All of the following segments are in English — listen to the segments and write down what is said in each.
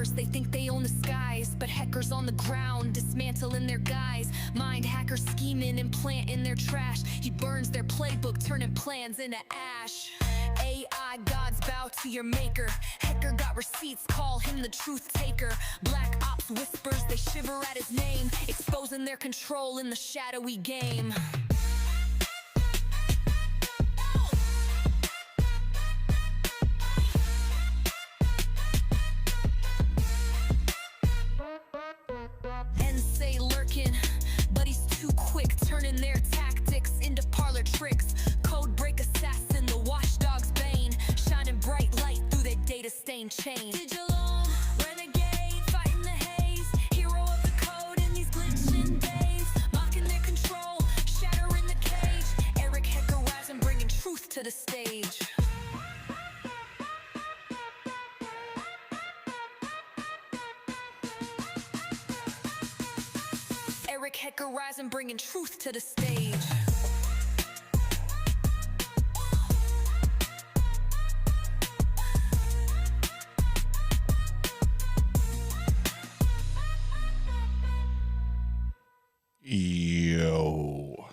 powers, they think they own the skies, but hackers on the ground, dismantling their guise. Mind hackers scheming and planting their trash. He burns their playbook, turning plans into ash. AI gods bow to your maker. Hacker got receipts, call him the truth taker. Black ops whispers, they shiver at his name, exposing their control in the shadowy game. Say lurking, but he's too quick, turning their tactics into parlor tricks. Code break assassin, the watchdog's bane, shining bright light through their data stained chain. Digital renegade, fighting the haze, hero of the code in these glitching days, mocking their control, shattering the cage. Eric Hecker rising, bringing truth to the stage. Eric Hecker rising, bringing truth to the stage. Yo,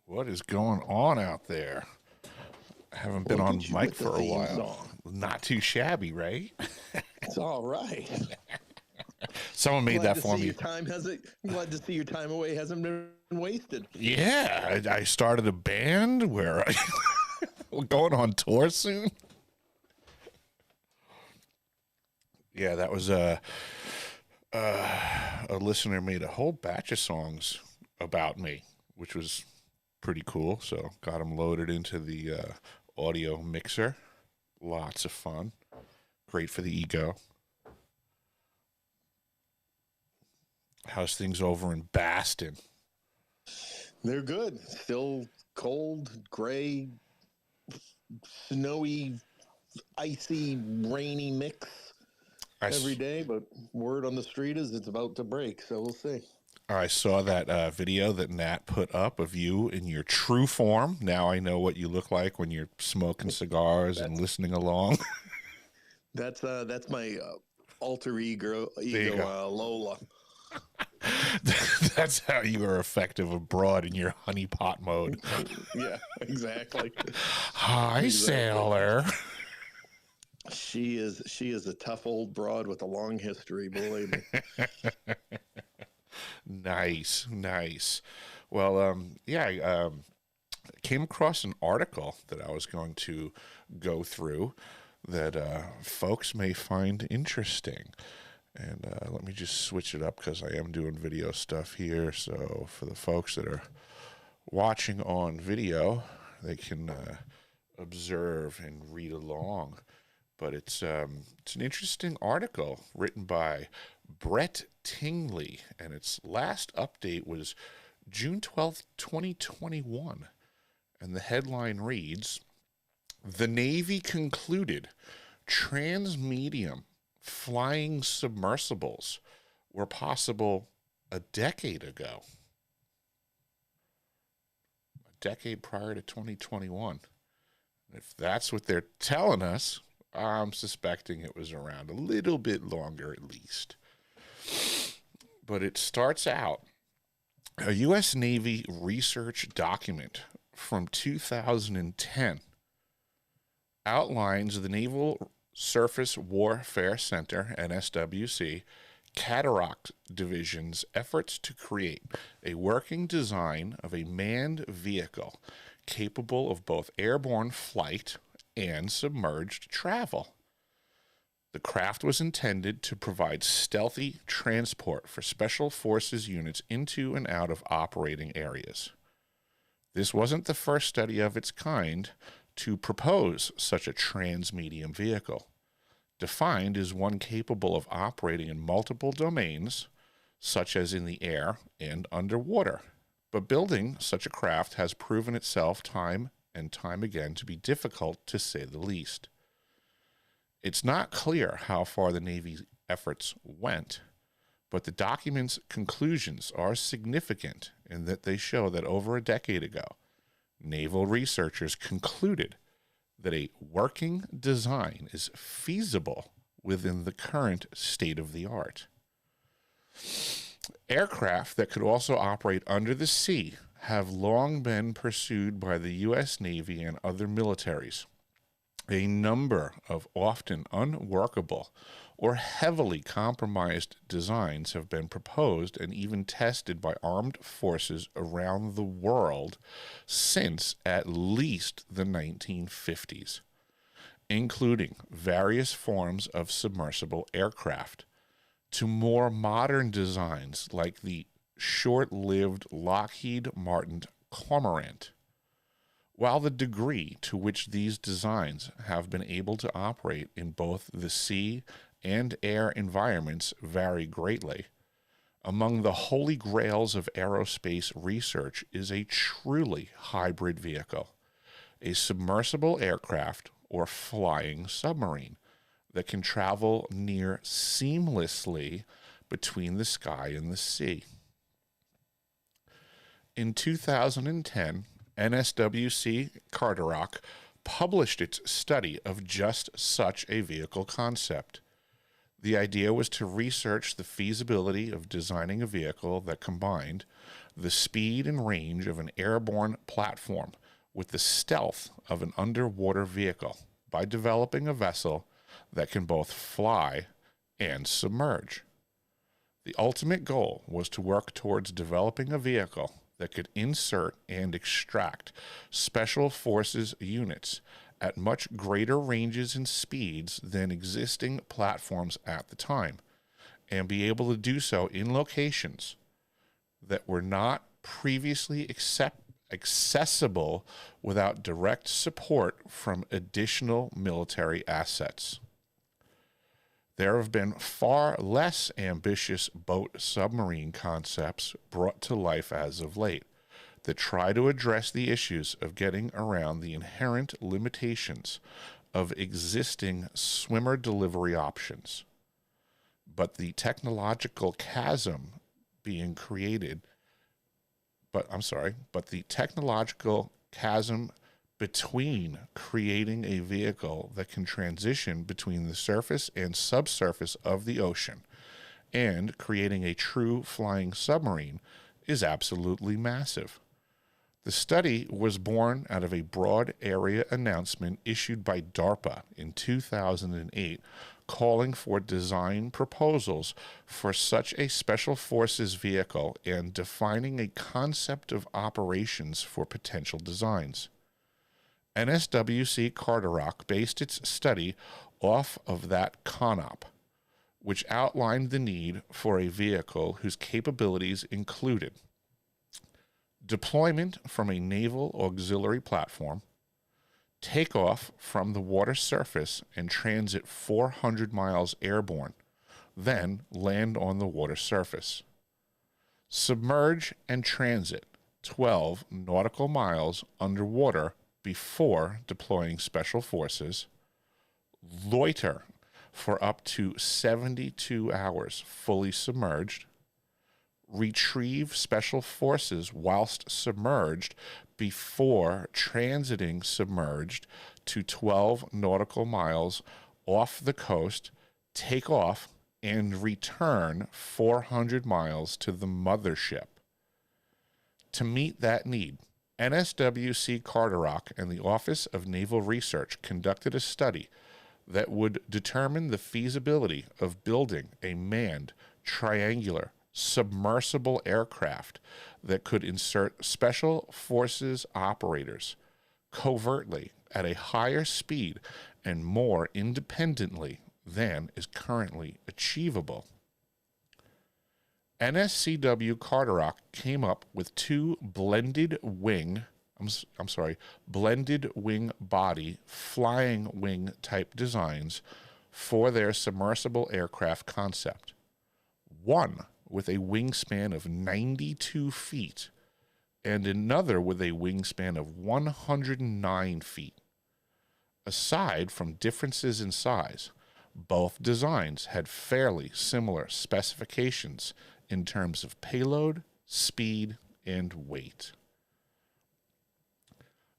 what is going on out there? I haven't been on mic for a while. Not too shabby, right? It's all right. Someone made that for me. Your time glad to see your time away hasn't been wasted. Yeah, I started a band where we're going on tour soon. Yeah, that was a listener made a whole batch of songs about me, which was pretty cool. So got them loaded into the audio mixer. Lots of fun. Great for the ego. How's things over in Baston? They're good. Still cold, gray, snowy, icy, rainy mix every day. But word on the street is it's about to break, so we'll see. I saw that video that Nat put up of you in your true form. Now I know what you look like when you're smoking cigars and listening along. That's my alter ego Lola. That's how you are effective abroad in your honeypot mode. Yeah, exactly. Hi, sailor. She is a tough old broad with a long history, believe me. Nice. Well, I came across an article that I was going to go through that folks may find interesting. And let me just switch it up because I am doing video stuff here. So for the folks that are watching on video, they can observe and read along. But it's an interesting article written by Brett Tingley, and its last update was June 12th, 2021. And the headline reads, "The Navy concluded transmedium flying submersibles were possible a decade ago." A decade prior to 2021. If that's what they're telling us, I'm suspecting it was around a little bit longer at least. But it starts out, a U.S. Navy research document from 2010 outlines the Naval Surface Warfare Center, NSWC, Cataract Division's efforts to create a working design of a manned vehicle capable of both airborne flight and submerged travel. The craft was intended to provide stealthy transport for Special Forces units into and out of operating areas. This wasn't the first study of its kind to propose such a transmedium vehicle, defined as one capable of operating in multiple domains, such as in the air and underwater. But building such a craft has proven itself time and time again to be difficult, to say the least. It's not clear how far the Navy's efforts went, but the document's conclusions are significant in that they show that over a decade ago, naval researchers concluded that a working design is feasible within the current state of the art. Aircraft that could also operate under the sea have long been pursued by the U.S. Navy and other militaries. A number of often unworkable or heavily compromised designs have been proposed and even tested by armed forces around the world since at least the 1950s, including various forms of submersible aircraft, to more modern designs like the short-lived Lockheed Martin Cormorant. While the degree to which these designs have been able to operate in both the sea and air environments vary greatly, among the holy grails of aerospace research is a truly hybrid vehicle, a submersible aircraft or flying submarine that can travel near seamlessly between the sky and the sea. In 2010, NSWC Carderock published its study of just such a vehicle concept. The idea was to research the feasibility of designing a vehicle that combined the speed and range of an airborne platform with the stealth of an underwater vehicle by developing a vessel that can both fly and submerge. The ultimate goal was to work towards developing a vehicle that could insert and extract special forces units at much greater ranges and speeds than existing platforms at the time, and be able to do so in locations that were not previously accessible without direct support from additional military assets. There have been far less ambitious boat submarine concepts brought to life as of late that try to address the issues of getting around the inherent limitations of existing swimmer delivery options. But the technological chasm between creating a vehicle that can transition between the surface and subsurface of the ocean and creating a true flying submarine is absolutely massive. The study was born out of a broad area announcement issued by DARPA in 2008 calling for design proposals for such a special forces vehicle and defining a concept of operations for potential designs. NSWC Carderock based its study off of that CONOP, which outlined the need for a vehicle whose capabilities included deployment from a naval auxiliary platform, takeoff from the water surface and transit 400 miles airborne, then land on the water surface. Submerge and transit 12 nautical miles underwater before deploying special forces, loiter for up to 72 hours fully submerged, retrieve special forces whilst submerged before transiting submerged to 12 nautical miles off the coast, take off, and return 400 miles to the mothership. To meet that need, NSWC Carderock and the Office of Naval Research conducted a study that would determine the feasibility of building a manned, triangular, submersible aircraft that could insert special forces operators covertly at a higher speed and more independently than is currently achievable. NSCW Carderock came up with two blended wing body flying wing type designs for their submersible aircraft concept. One with a wingspan of 92 feet and another with a wingspan of 109 feet. Aside from differences in size, both designs had fairly similar specifications in terms of payload, speed, and weight.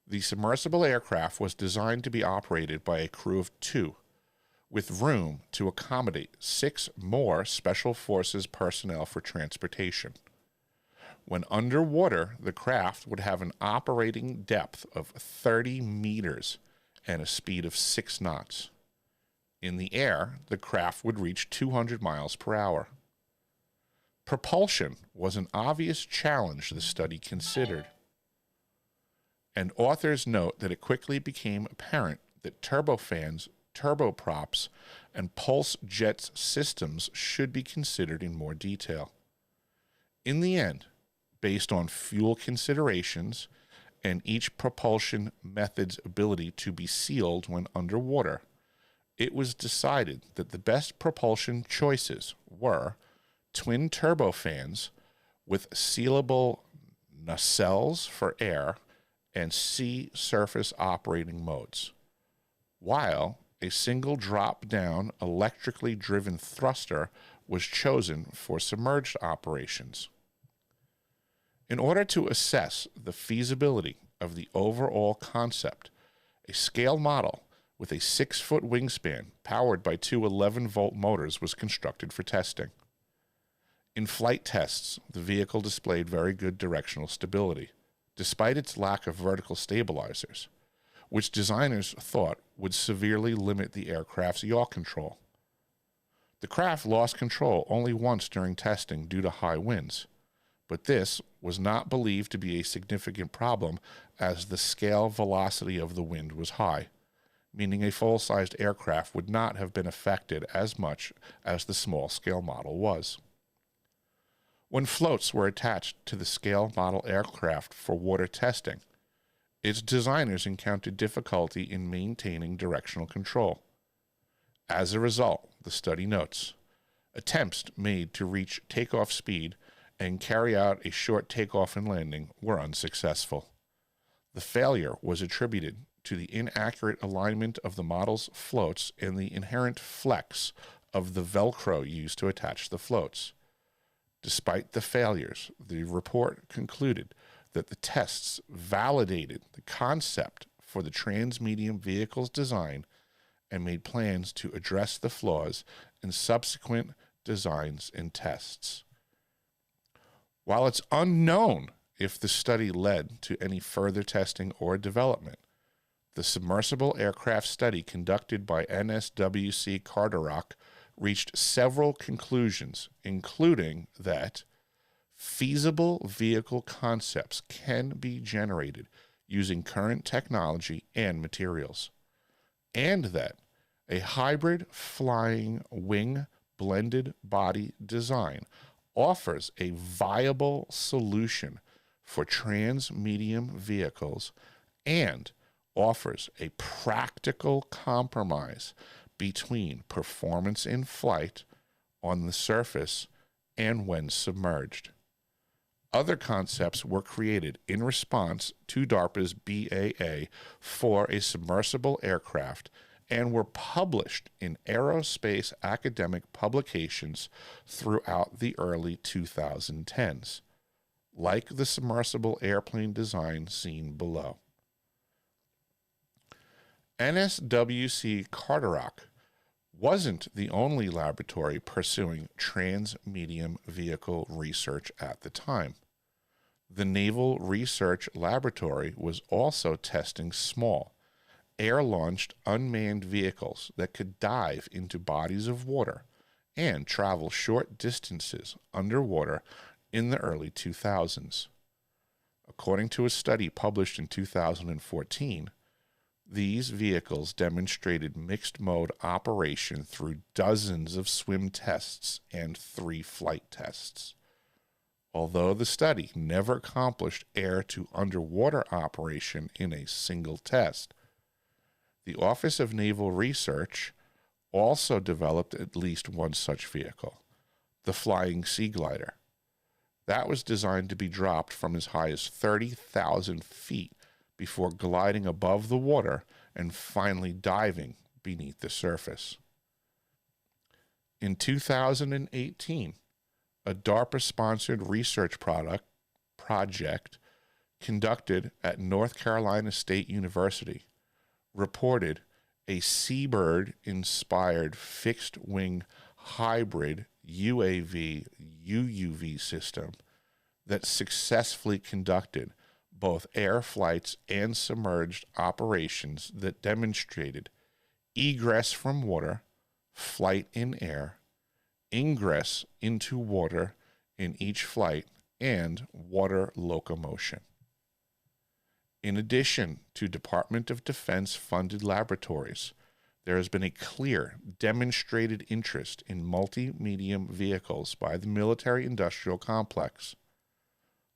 The submersible aircraft was designed to be operated by a crew of two, with room to accommodate 6 more Special Forces personnel for transportation. When underwater, the craft would have an operating depth of 30 meters and a speed of 6 knots. In the air, the craft would reach 200 miles per hour. Propulsion was an obvious challenge the study considered, and authors note that it quickly became apparent that turbofans, turboprops, and pulse jet systems should be considered in more detail. In the end, based on fuel considerations and each propulsion method's ability to be sealed when underwater, it was decided that the best propulsion choices were twin turbofans with sealable nacelles for air and sea surface operating modes, while a single drop-down electrically driven thruster was chosen for submerged operations. In order to assess the feasibility of the overall concept, a scale model with a 6-foot wingspan powered by 2 11-volt motors was constructed for testing. In flight tests, the vehicle displayed very good directional stability, despite its lack of vertical stabilizers, which designers thought would severely limit the aircraft's yaw control. The craft lost control only once during testing due to high winds, but this was not believed to be a significant problem as the scale velocity of the wind was high, meaning a full-sized aircraft would not have been affected as much as the small-scale model was. When floats were attached to the scale model aircraft for water testing, its designers encountered difficulty in maintaining directional control. As a result, the study notes, attempts made to reach takeoff speed and carry out a short takeoff and landing were unsuccessful. The failure was attributed to the inaccurate alignment of the model's floats and the inherent flex of the Velcro used to attach the floats. Despite the failures, the report concluded that the tests validated the concept for the transmedium vehicle's design and made plans to address the flaws in subsequent designs and tests. While it's unknown if the study led to any further testing or development, the submersible aircraft study conducted by NSWC Carderock reached several conclusions, including that feasible vehicle concepts can be generated using current technology and materials, and that a hybrid flying wing blended body design offers a viable solution for transmedium vehicles and offers a practical compromise between performance in flight, on the surface, and when submerged. Other concepts were created in response to DARPA's BAA for a submersible aircraft and were published in aerospace academic publications throughout the early 2010s, like the submersible airplane design seen below. NSWC Carderock wasn't the only laboratory pursuing transmedium vehicle research at the time. The Naval Research Laboratory was also testing small, air-launched unmanned vehicles that could dive into bodies of water and travel short distances underwater in the early 2000s. According to a study published in 2014, these vehicles demonstrated mixed-mode operation through dozens of swim tests and 3 flight tests. Although the study never accomplished air-to-underwater operation in a single test, the Office of Naval Research also developed at least one such vehicle, the Flying Sea Glider. That was designed to be dropped from as high as 30,000 feet before gliding above the water and finally diving beneath the surface. In 2018, a DARPA-sponsored research project conducted at North Carolina State University reported a Seabird-inspired fixed-wing hybrid UAV/UUV system that successfully conducted both air flights and submerged operations that demonstrated egress from water, flight in air, ingress into water in each flight, and water locomotion. In addition to Department of Defense funded laboratories, there has been a clear demonstrated interest in multi-medium vehicles by the military-industrial complex.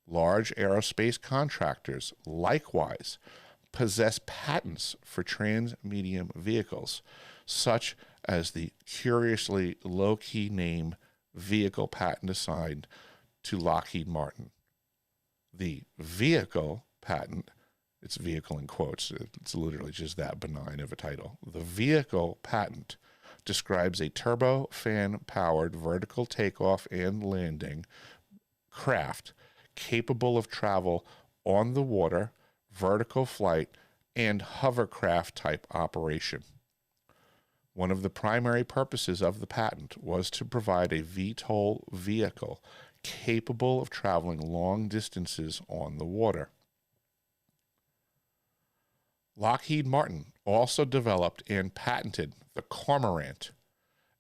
Large aerospace contractors likewise possess patents for trans-medium vehicles, such as the curiously low-key name vehicle patent assigned to Lockheed Martin. The vehicle patent, it's vehicle in quotes, it's literally just that benign of a title. The vehicle patent describes a turbofan-powered vertical takeoff and landing craft capable of travel on the water, vertical flight, and hovercraft type operation. One of the primary purposes of the patent was to provide a VTOL vehicle capable of traveling long distances on the water. Lockheed Martin also developed and patented the Cormorant,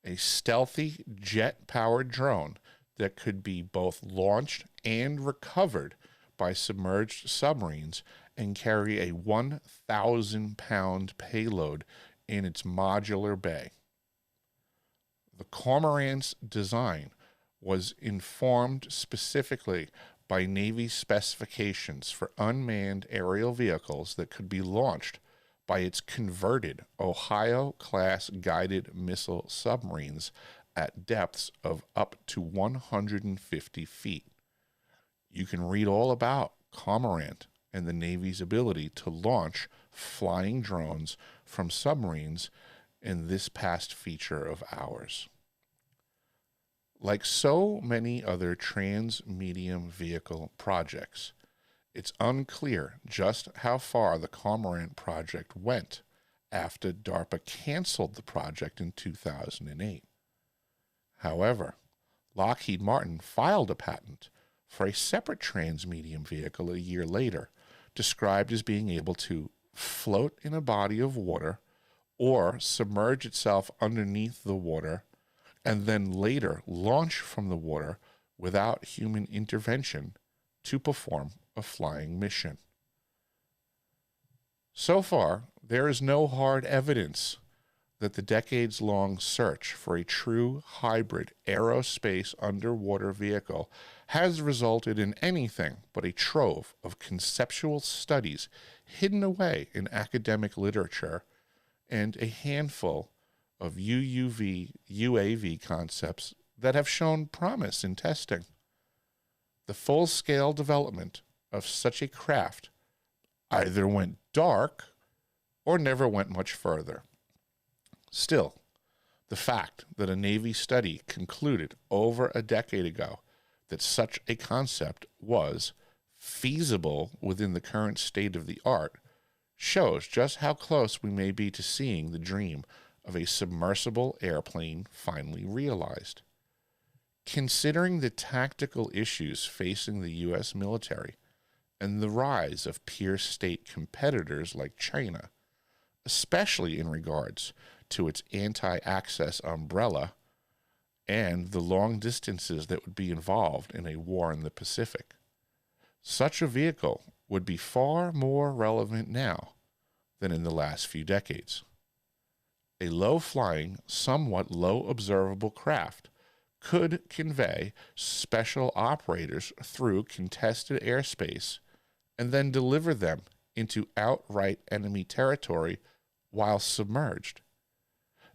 a stealthy jet-powered drone that could be both launched and recovered by submerged submarines and carry a 1,000-pound payload in its modular bay. The Cormorant's design was informed specifically by Navy specifications for unmanned aerial vehicles that could be launched by its converted Ohio-class guided missile submarines at depths of up to 150 feet. You can read all about Cormorant and the Navy's ability to launch flying drones from submarines in this past feature of ours. Like so many other trans-medium vehicle projects, it's unclear just how far the Cormorant project went after DARPA canceled the project in 2008. However, Lockheed Martin filed a patent for a separate trans-medium vehicle a year later, described as being able to float in a body of water or submerge itself underneath the water and then later launch from the water without human intervention to perform a flying mission. So far, there is no hard evidence that the decades-long search for a true hybrid aerospace underwater vehicle has resulted in anything but a trove of conceptual studies hidden away in academic literature and a handful of UAV concepts that have shown promise in testing. The full-scale development of such a craft either went dark or never went much further. Still, the fact that a Navy study concluded over a decade ago that such a concept was feasible within the current state of the art shows just how close we may be to seeing the dream of a submersible airplane finally realized. Considering the tactical issues facing the U.S. military and the rise of peer state competitors like China, especially in regards to its anti-access umbrella and the long distances that would be involved in a war in the Pacific, such a vehicle would be far more relevant now than in the last few decades. A low-flying, somewhat low-observable craft could convey special operators through contested airspace and then deliver them into outright enemy territory while submerged.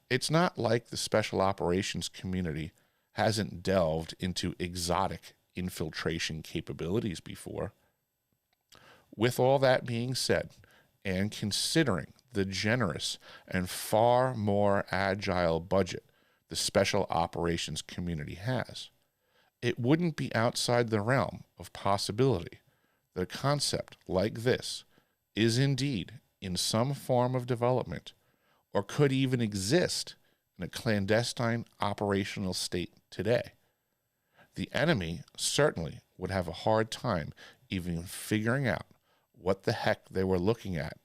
It's not like the special operations community hasn't delved into exotic infiltration capabilities before. With all that being said, and considering the generous and far more agile budget the special operations community has, it wouldn't be outside the realm of possibility that a concept like this is indeed in some form of development or could even exist in a clandestine operational state today. The enemy certainly would have a hard time even figuring out what the heck they were looking at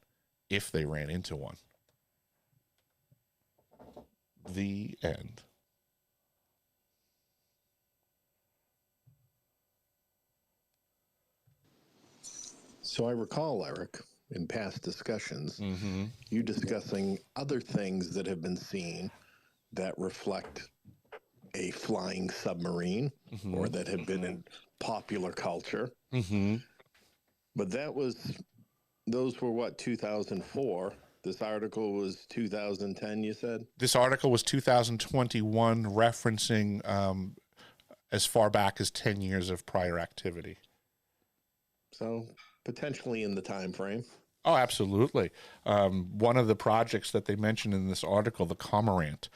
if they ran into one. The end. So I recall, Eric, in past discussions, you discussing other things that have been seen that reflect a flying submarine or that have been in popular culture. But those were what, 2004? This article was 2010, you said? This article was 2021, referencing as far back as 10 years of prior activity. So potentially in the time frame. Oh, absolutely. One of the projects that they mentioned in this article, the Cormorant,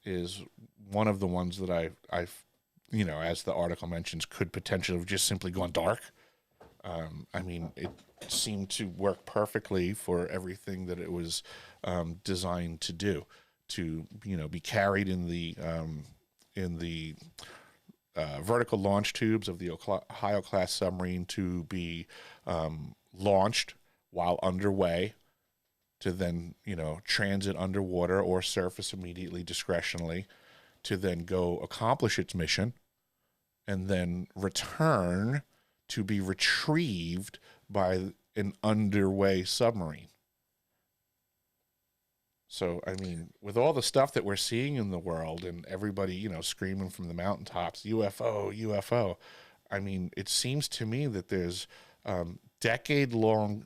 is one of the ones that I've, as the article mentions, could potentially have just simply gone dark. I mean, it seemed to work perfectly for everything that it was designed to do, to, be carried in the vertical launch tubes of the Ohio-class submarine, to be launched while underway, to then, transit underwater or surface immediately discretionally, to then go accomplish its mission, and then return to be retrieved by an underway submarine. So, I mean, with all the stuff that we're seeing in the world and everybody, screaming from the mountaintops, UFO, UFO, I mean, it seems to me that there's decades-long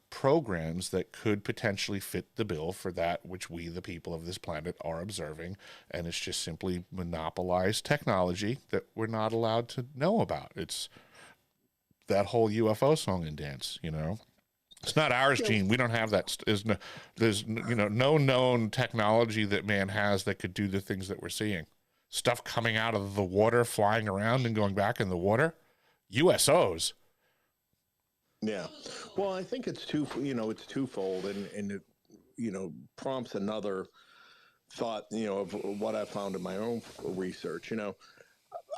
programs that could potentially fit the bill for that which we, the people of this planet, are observing, and it's just simply monopolized technology that we're not allowed to know about. It's that whole UFO song and dance, It's not ours, Gene. We don't have that. There's no known technology that man has that could do the things that we're seeing. Stuff coming out of the water, flying around and going back in the water. USOs. Yeah. Well, I think it's it's twofold, and it, prompts another thought, of what I found in my own research.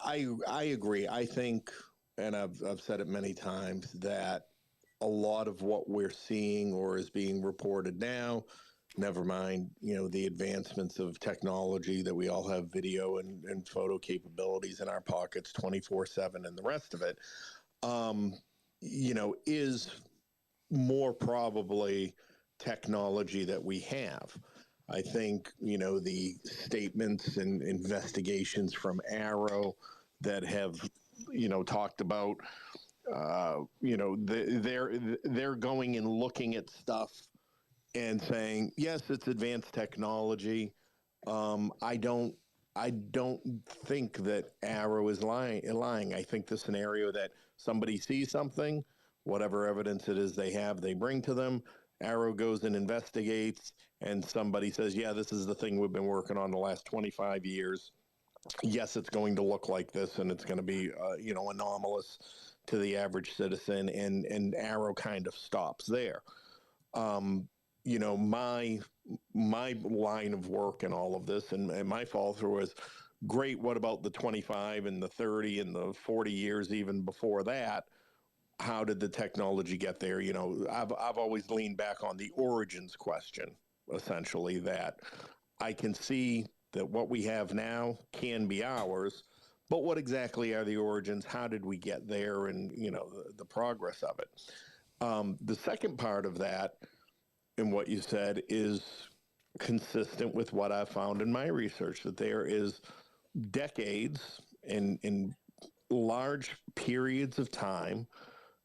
I agree. I think, and I've said it many times, that a lot of what we're seeing or is being reported now, never mind, the advancements of technology that we all have video and photo capabilities in our pockets 24/7 and the rest of it, is more probably technology that we have. I think, the statements and investigations from Arrow that have, talked about, they're going and looking at stuff and saying, yes, it's advanced technology. I don't think that Arrow is lying. I think the scenario that somebody sees something, whatever evidence it is they bring to them, Arrow goes and investigates, and somebody says, yeah, this is the thing we've been working on the last 25 years. Yes, it's going to look like this, and it's going to be, anomalous to the average citizen, and Arrow kind of stops there. My line of work and all of this, and my fall through is, great, what about the 25 and the 30 and the 40 years even before that? How did the technology get there? I've always leaned back on the origins question, essentially, that I can see that what we have now can be ours, but what exactly are the origins? How did we get there? And, the progress of it. The second part of that, and what you said, is consistent with what I've found in my research, that there is decades and large periods of time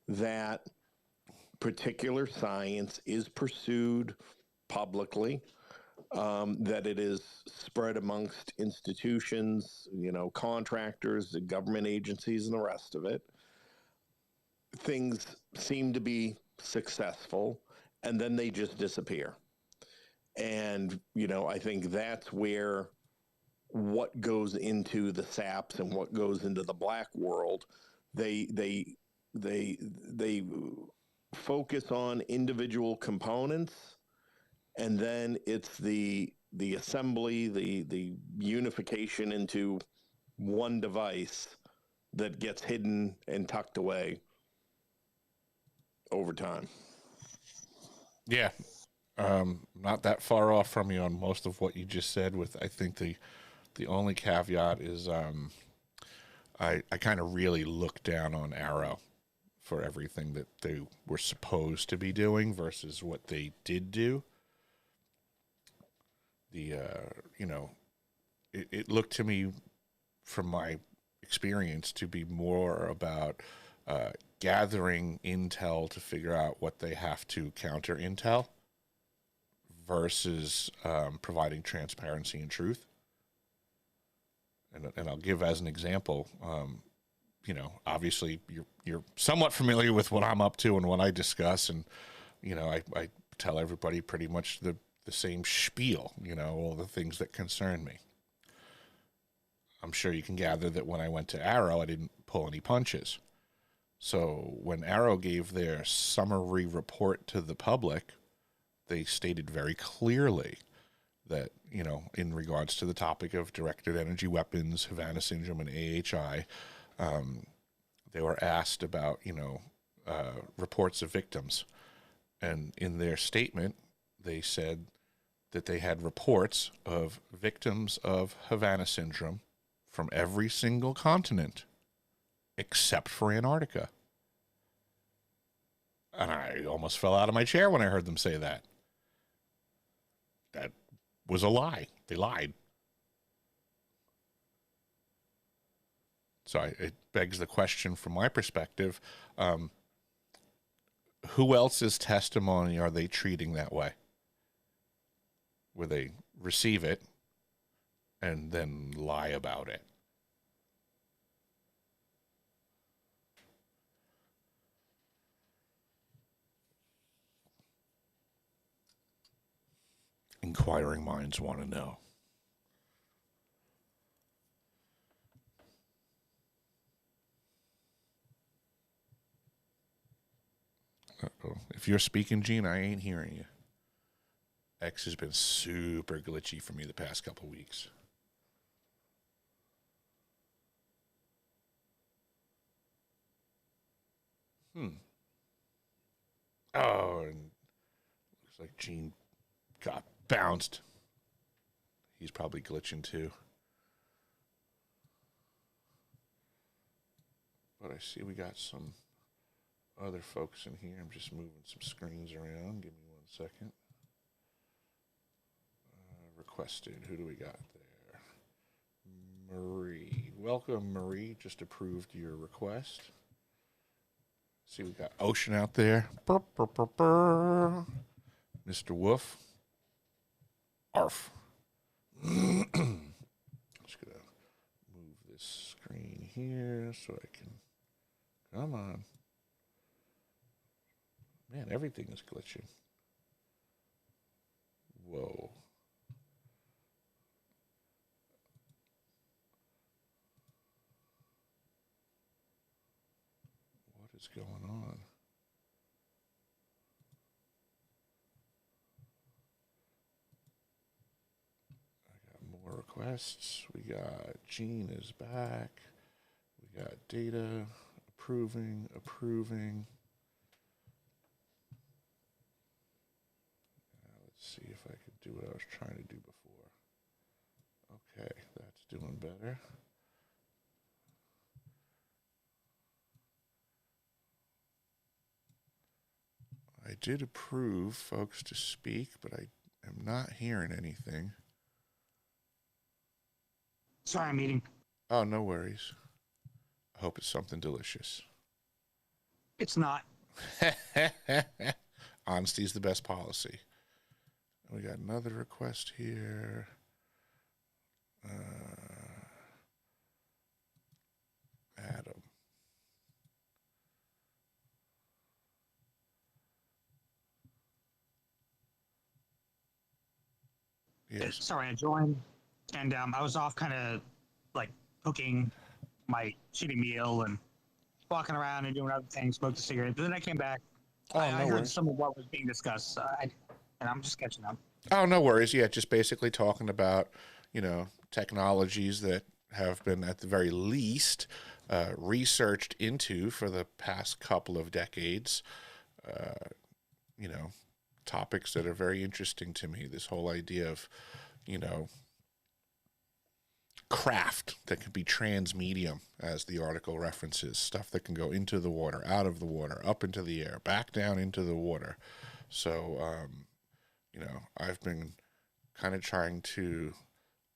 that particular science is pursued publicly, that it is spread amongst institutions, contractors, government agencies, and the rest of it. Things seem to be successful, and then they just disappear. And, I think that's where what goes into the SAPs and what goes into the black world, they focus on individual components and then it's the assembly, the unification into one device that gets hidden and tucked away over time. Yeah. Not that far off from you on most of what you just said. With, I think the only caveat is I kind of really look down on Arrow for everything that they were supposed to be doing versus what they did do. The it looked to me, from my experience, to be more about gathering intel to figure out what they have to counter intel versus providing transparency and truth. And I'll give as an example, obviously you're somewhat familiar with what I'm up to and what I discuss, and I tell everybody pretty much the same spiel, all the things that concern me. I'm sure you can gather that when I went to Arrow, I didn't pull any punches. So when Arrow gave their summary report to the public, they stated very clearly that, in regards to the topic of directed energy weapons, Havana Syndrome, and AHI, they were asked about, reports of victims. And in their statement, they said that they had reports of victims of Havana Syndrome from every single continent except for Antarctica. And I almost fell out of my chair when I heard them say that. That was a lie. They lied. So it begs the question from my perspective, who else's testimony are they treating that way? Where they receive it and then lie about it? Inquiring minds want to know. Uh-oh. If you're speaking, Gene, I ain't hearing you. X has been super glitchy for me the past couple weeks. Oh, and looks like Gene got bounced. He's probably glitching too. But I see we got some other folks in here. I'm just moving some screens around. Give me 1 second. Requested. Who do we got there? Marie. Welcome, Marie. Just approved your request. See, we got Ocean out there. Burr, burr, burr, burr. Mr. Wolf. Arf. Just gonna move this screen here so I can. Come on. Man, everything is glitching. Whoa. What is going on? More requests. We got Gene is back. We got data approving. Let's see if I could do what I was trying to do before. Okay, that's doing better. I did approve folks to speak, but I am not hearing anything. Sorry, I'm eating. Oh, no worries. I hope it's something delicious. It's not. Honesty is the best policy. We got another request here. Adam. Yes. Sorry, I joined, and I was off kind of like cooking my shitty meal and walking around and doing other things, smoked a cigarette. But then I came back. Oh, I no heard worries. some of what was being discussed. and I'm just catching up. Oh, no worries. Yeah, just basically talking about, technologies that have been at the very least researched into for the past couple of decades. You know, topics that are very interesting to me. This whole idea of, you know, craft that can be transmedium, as the article references, stuff that can go into the water, out of the water, up into the air, back down into the water. So, I've been kind of trying to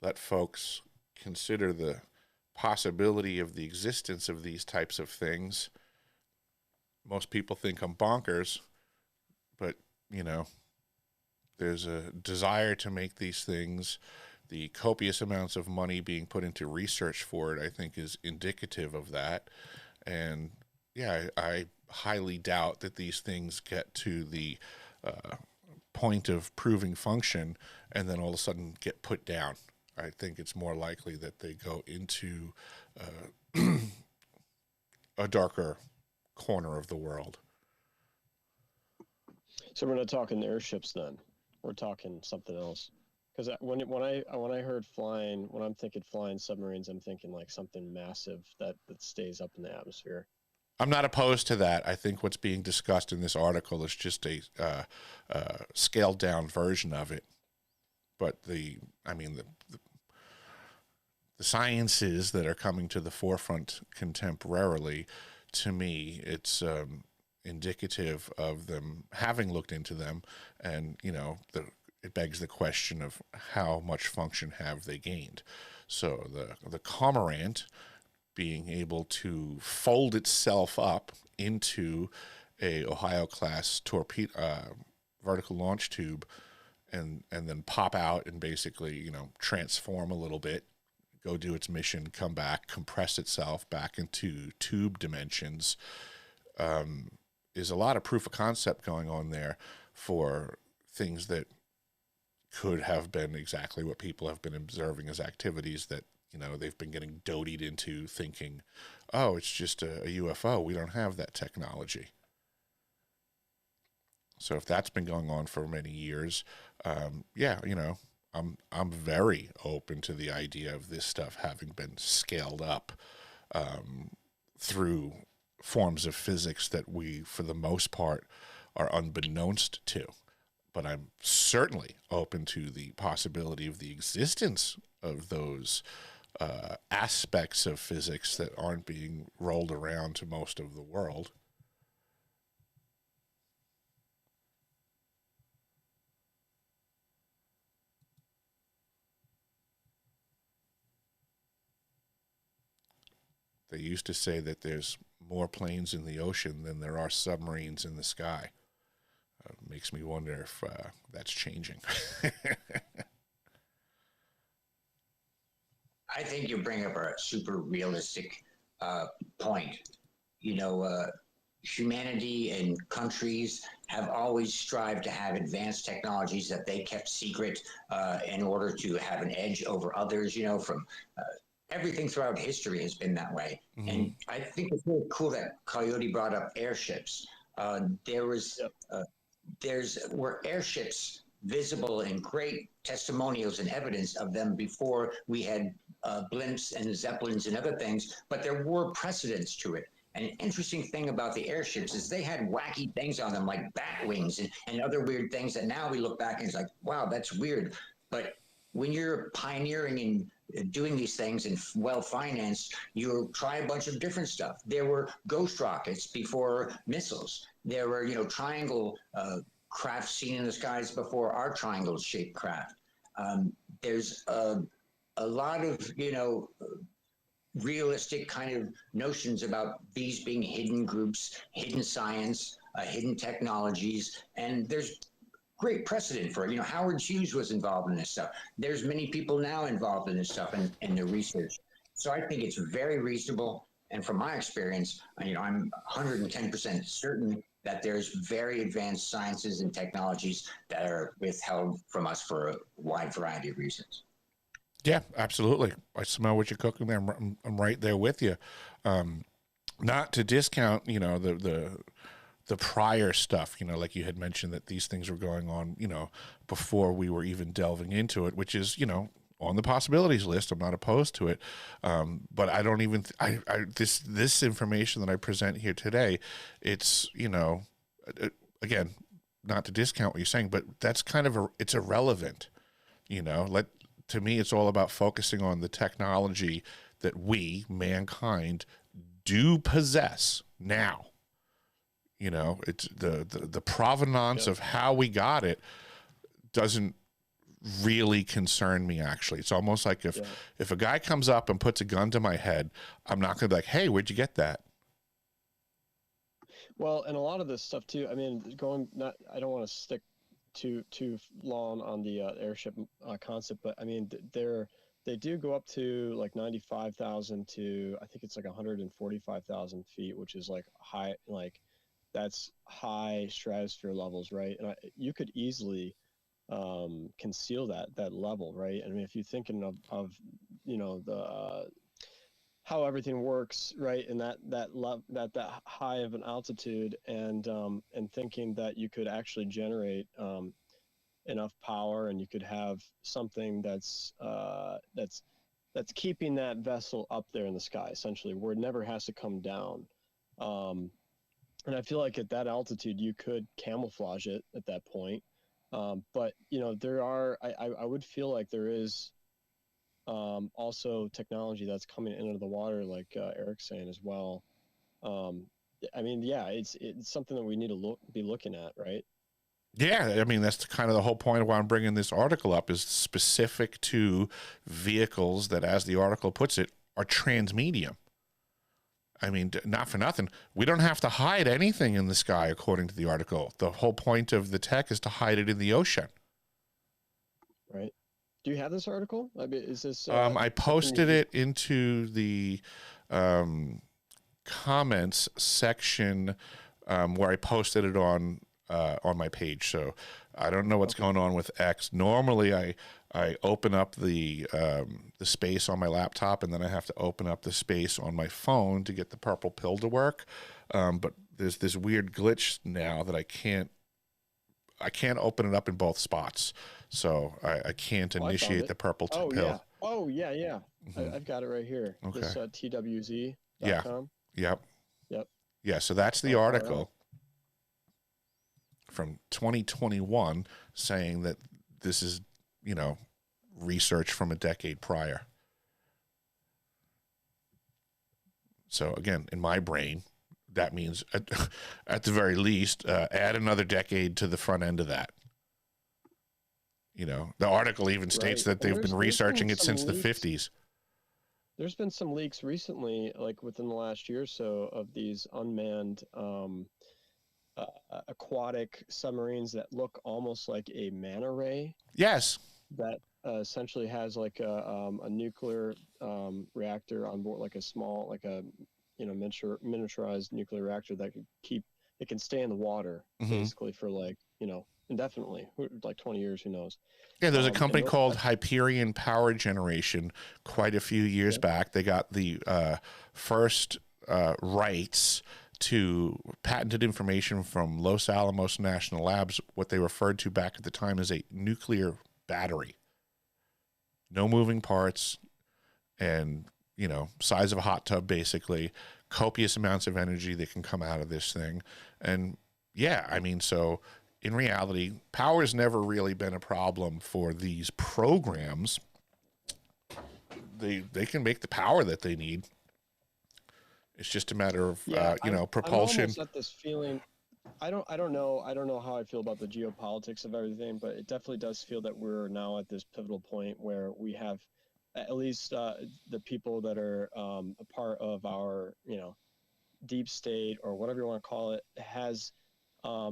let folks consider the possibility of the existence of these types of things. Most people think I'm bonkers, but, there's a desire to make these things. The copious amounts of money being put into research for it, I think, is indicative of that. And yeah, I highly doubt that these things get to the point of proving function and then all of a sudden get put down. I think it's more likely that they go into a darker corner of the world. So we're not talking airships then. We're talking something else. Because when I heard flying, when I'm thinking flying submarines, I'm thinking like something massive that stays up in the atmosphere. I'm not opposed to that. I think what's being discussed in this article is just a scaled down version of it. But the sciences that are coming to the forefront contemporarily, to me, it's indicative of them having looked into them, and it begs the question of how much function have they gained. So the cormorant being able to fold itself up into a Ohio class torpedo vertical launch tube, and then pop out and basically transform a little bit, go do its mission, come back, compress itself back into tube dimensions, is a lot of proof of concept going on there for things that could have been exactly what people have been observing as activities that they've been getting dotied into thinking, oh, it's just a UFO. We don't have that technology. So if that's been going on for many years, I'm very open to the idea of this stuff having been scaled up through forms of physics that we, for the most part, are unbeknownst to. But I'm certainly open to the possibility of the existence of those aspects of physics that aren't being rolled around to most of the world. They used to say that there's more planes in the ocean than there are submarines in the sky. Makes me wonder if that's changing. I think you bring up a super realistic point. Humanity and countries have always strived to have advanced technologies that they kept secret in order to have an edge over others, from everything throughout history has been that way. Mm-hmm. And I think it's really cool that Coyote brought up airships. Were airships visible and great testimonials and evidence of them before we had blimps and zeppelins and other things, but there were precedents to it. And an interesting thing about the airships is they had wacky things on them like bat wings and other weird things that now we look back and it's like, wow, that's weird. But when you're pioneering and doing these things and well-financed, you try a bunch of different stuff. There were ghost rockets before missiles. There were, triangle craft seen in the skies before our triangle-shaped craft. There's a lot of, realistic kind of notions about these being hidden groups, hidden science, hidden technologies, and there's great precedent for it. Howard Hughes was involved in this stuff. There's many people now involved in this stuff and the research. So I think it's very reasonable. And from my experience, I'm 110% certain that there's very advanced sciences and technologies that are withheld from us for a wide variety of reasons. Yeah, absolutely. I smell what you're cooking there. I'm right there with you. Not to discount, the the prior stuff, you know, like you had mentioned that these things were going on, you know, before we were even delving into it, which is, you know, on the possibilities list. I'm not opposed to it. But I don't even, this information that I present here today, it's, you know, again, not to discount what you're saying, but that's kind of it's irrelevant, you know. To me, it's all about focusing on the technology that we, mankind, do possess now. You know, it's the provenance of how we got it doesn't really concern me, actually. It's almost like if a guy comes up and puts a gun to my head, I'm not going to be like, hey, where'd you get that? Well, and a lot of this stuff too, I mean, I don't want to stick too long on the airship concept, but I mean, they do go up to like 95,000 to, I think it's like 145,000 feet, which is like high, like that's high stratosphere levels, right? And you could easily conceal that level, right? I mean, if you're thinking of you know, the how everything works, right, and that high of an altitude, and thinking that you could actually generate enough power, and you could have something that's keeping that vessel up there in the sky, essentially, where it never has to come down. And I feel like at that altitude, you could camouflage it at that point. But, you know, I would feel like there is also technology that's coming into the water, like Eric's saying as well. I mean, yeah, it's something that we need to be looking at, right? Yeah, I mean, that's kind of the whole point of why I'm bringing this article up, is specific to vehicles that, as the article puts it, are transmedium. I mean, not for nothing, we don't have to hide anything in the sky, according to the article. The whole point of the tech is to hide it in the ocean. Right. Do you have this article? I mean, is this? I posted it into the comments section where I posted it on my page. So I don't know what's going on with X. Normally, I open up the space on my laptop, and then I have to open up the space on my phone to get the purple pill to work. But there's this weird glitch now that I can't open it up in both spots. So I can't initiate the purple pill. Yeah. Oh, yeah, yeah. Mm-hmm. I've got it right here. Okay. This twz.com. Yeah. Yep. Yeah, so that's the article from 2021 saying that this is, you know, research from a decade prior. So again, in my brain, that means at the very least, add another decade to the front end of that. You know, the article even states that they've been researching it since the 50s. There's been some leaks recently, like within the last year or so, of these unmanned aquatic submarines that look almost like a manta ray. Yes. That essentially has like a nuclear reactor on board, like a small, like a, you know, miniaturized nuclear reactor that it can stay in the water basically for, like, you know, indefinitely, like 20 years, who knows. Yeah, there's a company called Hyperion Power Generation quite a few years back. They got the first rights to patented information from Los Alamos National Labs, what they referred to back at the time as a nuclear battery. No moving parts, and, you know, size of a hot tub, basically. Copious amounts of energy that can come out of this thing. And yeah, I mean, so in reality, power's never really been a problem for these programs. They can make the power that they need. It's just a matter of you know, propulsion. I'm almost at this feeling. I don't know how I feel about the geopolitics of everything, but it definitely does feel that we're now at this pivotal point where we have at least the people that are a part of our, you know, deep state, or whatever you want to call it, has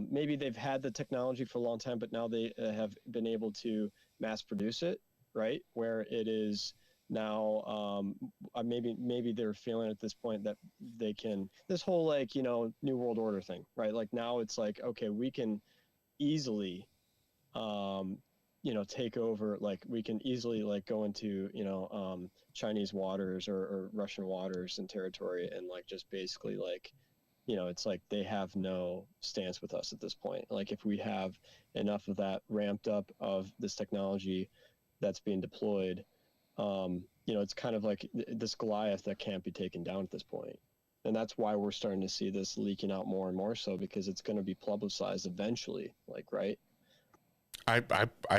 maybe they've had the technology for a long time, but now they have been able to mass produce it, right? Where it is now, maybe they're feeling at this point that they can, this whole, like, you know, New World Order thing, right? Like now it's like, okay, we can easily, you know, take over, like we can easily, like, go into, you know, Chinese waters or Russian waters and territory, and like just basically like it's like they have no stance with us at this point. Like if we have enough of that ramped up of this technology that's being deployed, it's kind of like this Goliath that can't be taken down at this point. And that's why we're starting to see this leaking out more and more so, because it's going to be publicized eventually, like, right? I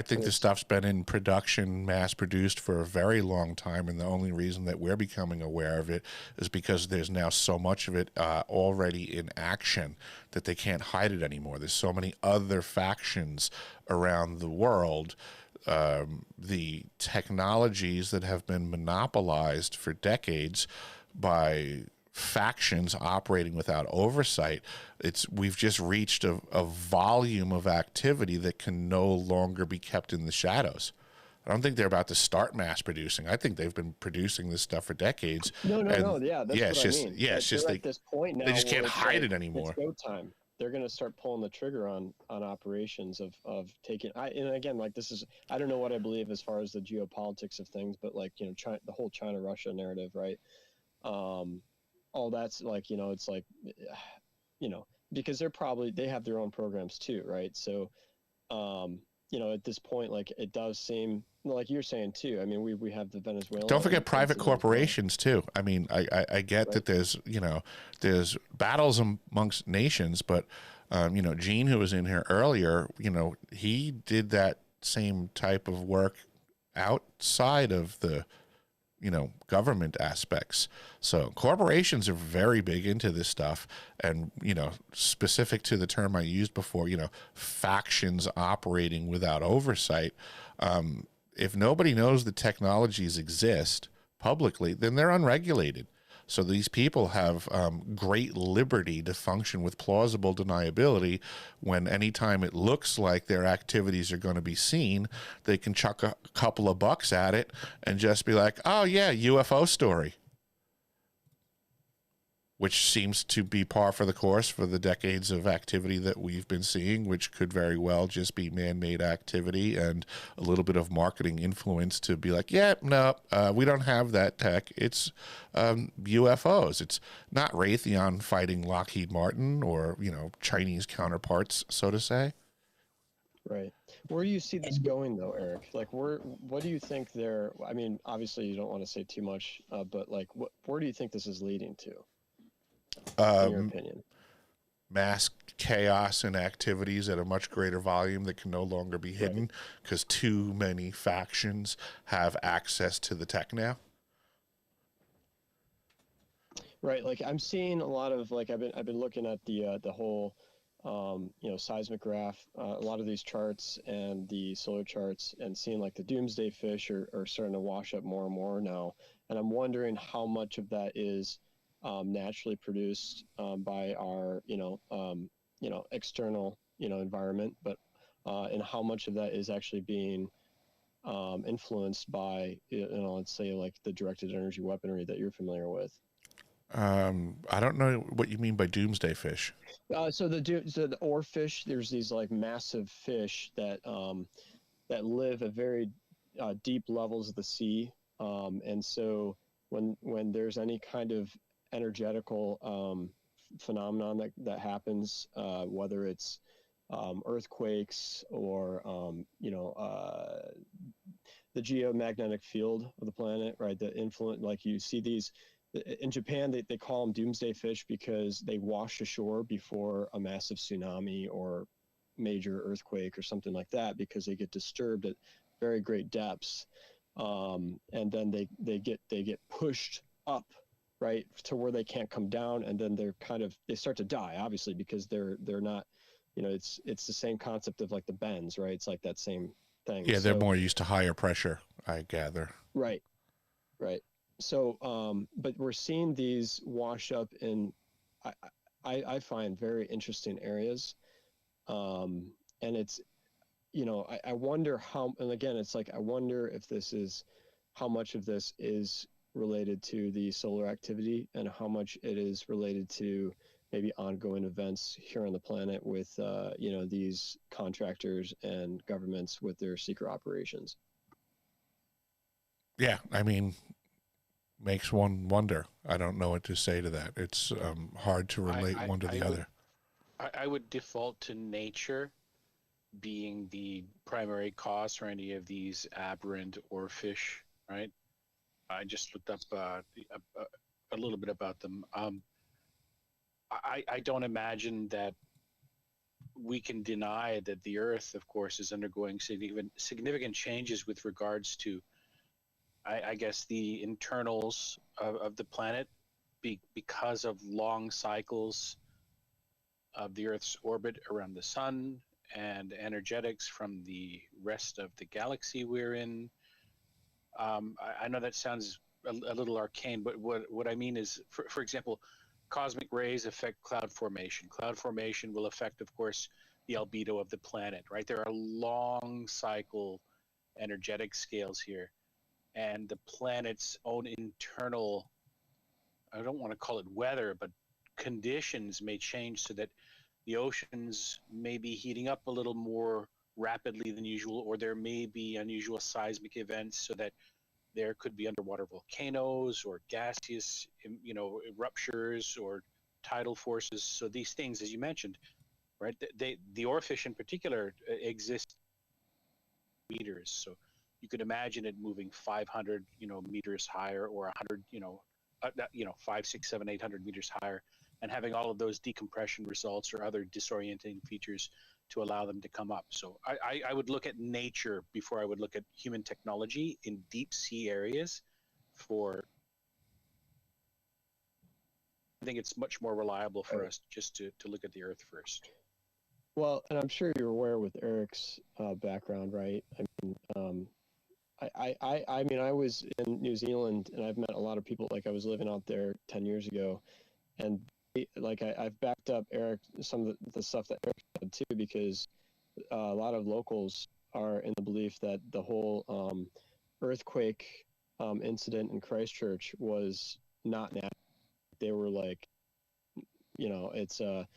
think this stuff's been in production, mass produced for a very long time, and the only reason that we're becoming aware of it is because there's now so much of it already in action that they can't hide it anymore. There's so many other factions around the world. The technologies that have been monopolized for decades by factions operating without oversight, we've just reached a volume of activity that can no longer be kept in the shadows. I don't think they're about to start mass producing. I think they've been producing this stuff for decades. No. Yeah, that's what I mean. Yeah, it's just at this point now they just can't hide like, it anymore. It's go time. They're going to start pulling the trigger on operations of taking. And again, like this is, I don't know what I believe as far as the geopolitics of things, but like China, the whole China-Russia narrative, right? All that's like it's like because they have their own programs too, right? So at this point, like it does seem like you're saying too. I mean, we have the Venezuela. Don't forget private corporations too. I mean, I get that there's battles amongst nations, but Gene, who was in here earlier, he did that same type of work outside of the government aspects. So corporations are very big into this stuff, and specific to the term I used before, factions operating without oversight. If nobody knows the technologies exist publicly, then they're unregulated. So these people have great liberty to function with plausible deniability when anytime it looks like their activities are going to be seen, they can chuck a couple of bucks at it and just be like, oh yeah, UFO story. Which seems to be par for the course for the decades of activity that we've been seeing, which could very well just be man-made activity and a little bit of marketing influence to be like, yeah, no, we don't have that tech. It's UFOs. It's not Raytheon fighting Lockheed Martin or, Chinese counterparts, so to say. Right. Where do you see this going, though, Eric? Like, what do you think I mean, obviously, you don't want to say too much, but like, where do you think this is leading to? In your opinion? Mass chaos and activities at a much greater volume that can no longer be hidden because too many factions have access to the tech now. Right. Like I'm seeing a lot of like I've been looking at the whole seismic graph, a lot of these charts and the solar charts, and seeing like the doomsday fish are starting to wash up more and more now. And I'm wondering how much of that is naturally produced by our external environment, but and how much of that is actually being influenced by let's say like the directed energy weaponry that you're familiar with. I don't know what you mean by doomsday fish. So the oarfish, there's these like massive fish that live at very deep levels of the sea, and so when there's any kind of energetical phenomenon that happens, whether it's earthquakes or the geomagnetic field of the planet, right? The influence, like you see these in Japan, they call them doomsday fish because they wash ashore before a massive tsunami or major earthquake or something like that, because they get disturbed at very great depths, and then they get pushed up, right, to where they can't come down, and then they start to die, obviously, because they're not, it's the same concept of like the bends, right? It's like that same thing. Yeah, they're more used to higher pressure, I gather. Right. So, but we're seeing these wash up in, I find very interesting areas, and it's, I wonder how, and again, it's like I wonder if how much of this is related to the solar activity and how much it is related to maybe ongoing events here on the planet with these contractors and governments with their secret operations. Yeah, I mean, makes one wonder. I don't know what to say to that. It's hard to relate one to the other. I would default to nature being the primary cause for any of these aberrant oarfish, right? I just looked up a little bit about them. I don't imagine that we can deny that the Earth, of course, is undergoing significant changes with regards to, I guess, the internals of the planet because of long cycles of the Earth's orbit around the sun and energetics from the rest of the galaxy we're in. I know that sounds a little arcane, but what I mean is, for example, cosmic rays affect cloud formation. Cloud formation will affect, of course, the albedo of the planet, right? There are long cycle energetic scales here, and the planet's own internal, I don't want to call it weather, but conditions may change so that the oceans may be heating up a little more rapidly than usual, or there may be unusual seismic events so that there could be underwater volcanoes or gaseous, ruptures or tidal forces. So these things, as you mentioned, right, the oarfish in particular exist meters. So you could imagine it moving 500, meters higher, or 100, 5, 6, 7, 800 meters higher, and having all of those decompression results or other disorienting features to allow them to come up. So I would look at nature before I would look at human technology in deep sea areas. I think it's much more reliable for us just to look at the Earth first. Well, and I'm sure you're aware with Eric's background, right? I mean, I was in New Zealand, and I've met a lot of people. Like, I was living out there 10 years ago, and I've backed up Eric, some of the stuff that Eric said too, because a lot of locals are in the belief that the whole earthquake incident in Christchurch was not natural. They were like, it's there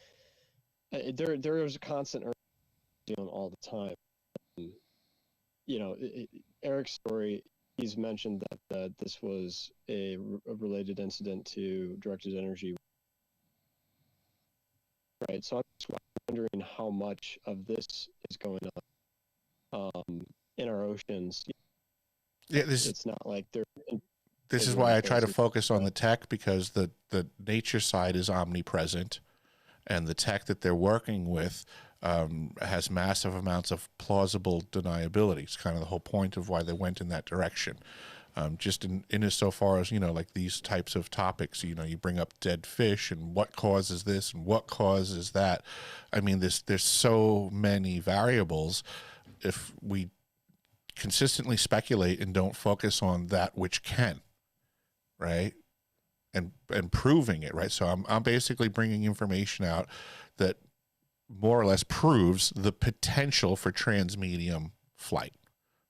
was a constant earthquake all the time. Eric's story, he's mentioned that this was a related incident to directed energy. Right, so I'm just wondering how much of this is going on in our oceans. Yeah, it's not like they're. This is why I try to focus on the tech, because the nature side is omnipresent, and the tech that they're working with has massive amounts of plausible deniability. It's kind of the whole point of why they went in that direction. Just in as so far as, like these types of topics, you bring up dead fish and what causes this and what causes that. I mean, there's so many variables. If we consistently speculate and don't focus on that which can, right, and proving it, right? So I'm basically bringing information out that more or less proves the potential for transmedium flight.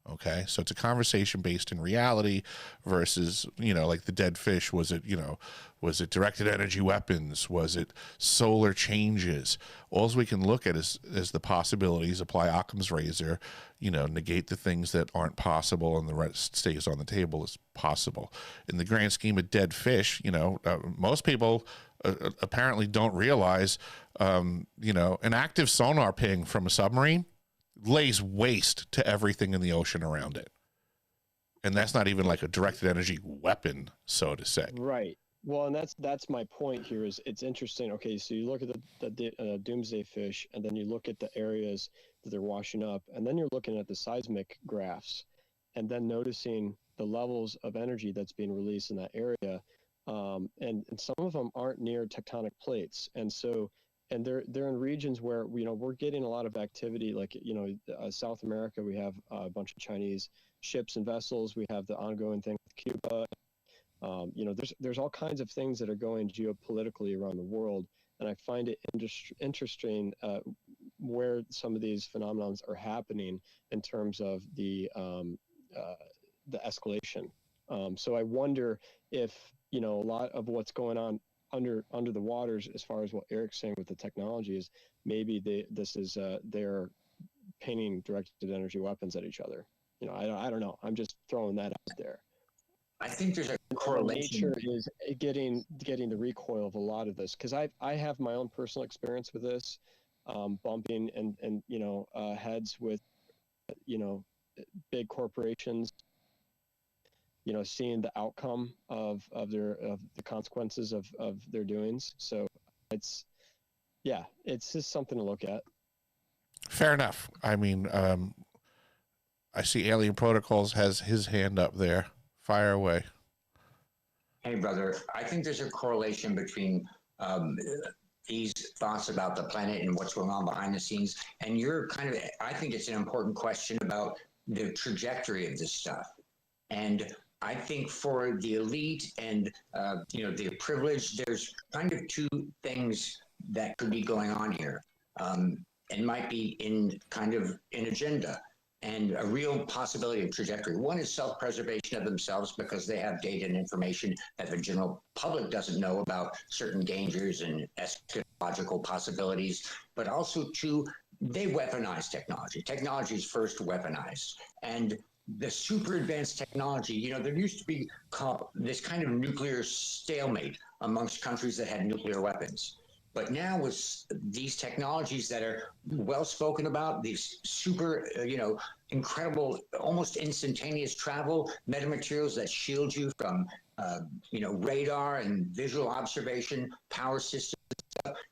Okay, so it's a conversation based in reality versus, like the dead fish. Was it directed energy weapons? Was it solar changes? All we can look at is the possibilities, apply Occam's razor, negate the things that aren't possible, and the rest stays on the table as possible. In the grand scheme of dead fish, most people apparently don't realize, an active sonar ping from a submarine lays waste to everything in the ocean around it. And that's not even like a directed energy weapon, so to say. Right. Well, and that's my point here. Is it's interesting. Okay, so you look at the doomsday fish, and then you look at the areas that they're washing up, and then you're looking at the seismic graphs, and then noticing the levels of energy that's being released in that area. And some of them aren't near tectonic plates, and so. And they're in regions where we're getting a lot of activity, like South America. We have a bunch of Chinese ships and vessels. We have the ongoing thing with Cuba. There's all kinds of things that are going geopolitically around the world, and I find it interesting where some of these phenomena are happening in terms of the escalation. So I wonder if a lot of what's going on under the waters, as far as what Eric's saying with the technology, is maybe they're painting directed energy weapons at each other. I don't know. I'm just throwing that out there. I think there's a And correlation. nature is getting the recoil of a lot of this, because I have my own personal experience with this, bumping and heads with big corporations, seeing the outcome of the consequences of their doings. So it's just something to look at. Fair enough. I mean, I see Alien Protocols has his hand up there. Fire away. Hey, brother, I think there's a correlation between these thoughts about the planet and what's going on behind the scenes. And I think it's an important question about the trajectory of this stuff. And I think for the elite and, the privileged, there's kind of two things that could be going on here, and might be in an agenda and a real possibility of trajectory. One is self-preservation of themselves because they have data and information that the general public doesn't know about certain dangers and eschatological possibilities, but also two, they weaponize technology. Technology is first weaponized. And the super advanced technology, there used to be this kind of nuclear stalemate amongst countries that had nuclear weapons. But now with these technologies that are well spoken about, these super, incredible, almost instantaneous travel, metamaterials that shield you from, radar and visual observation, power systems,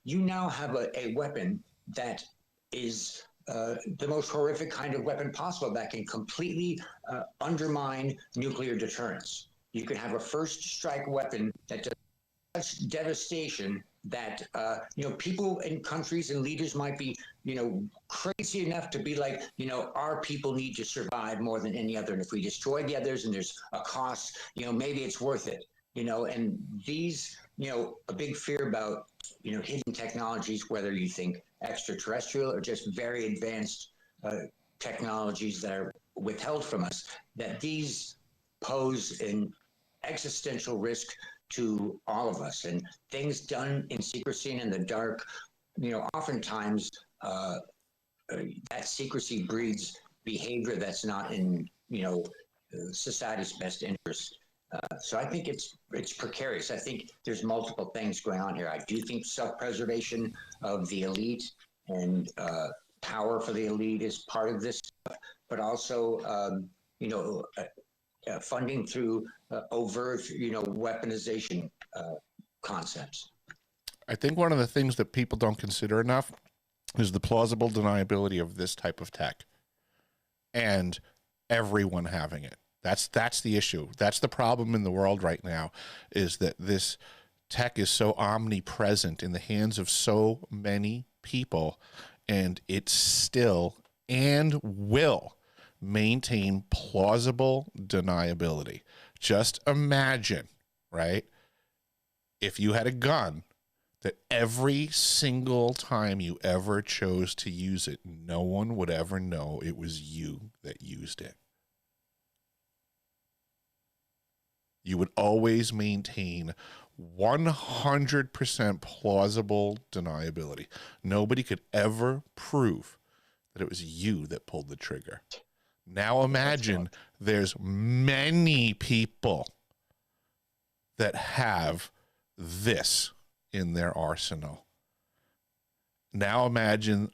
you now have a weapon that is the most horrific kind of weapon possible that can completely undermine nuclear deterrence. You can have a first strike weapon that does such devastation that people in countries and leaders might be crazy enough to be like, our people need to survive more than any other, and if we destroy the others and there's a cost, maybe it's worth it. And these, a big fear about hidden technologies, whether you think extraterrestrial or just very advanced technologies that are withheld from us, that these pose an existential risk to all of us. And things done in secrecy and in the dark, oftentimes that secrecy breeds behavior that's not in, society's best interest. So I think it's precarious. I think there's multiple things going on here. I do think self-preservation of the elite and power for the elite is part of this stuff, but also, funding through overt, weaponization concepts. I think one of the things that people don't consider enough is the plausible deniability of this type of tech and everyone having it. That's the issue. That's the problem in the world right now, is that this tech is so omnipresent in the hands of so many people, and it still and will maintain plausible deniability. Just imagine, right, if you had a gun that every single time you ever chose to use it, no one would ever know it was you that used it. You would always maintain 100% plausible deniability. Nobody could ever prove that it was you that pulled the trigger. Now imagine there's many people that have this in their arsenal. Now imagine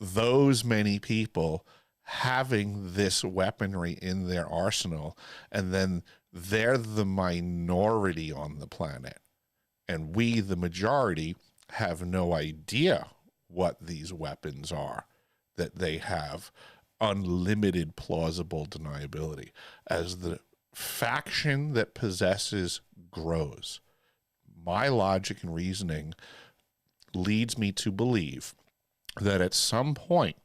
those many people having this weaponry in their arsenal, and then they're the minority on the planet, and we, the majority, have no idea what these weapons are that they have unlimited plausible deniability. As the faction that possesses grows, my logic and reasoning leads me to believe that at some point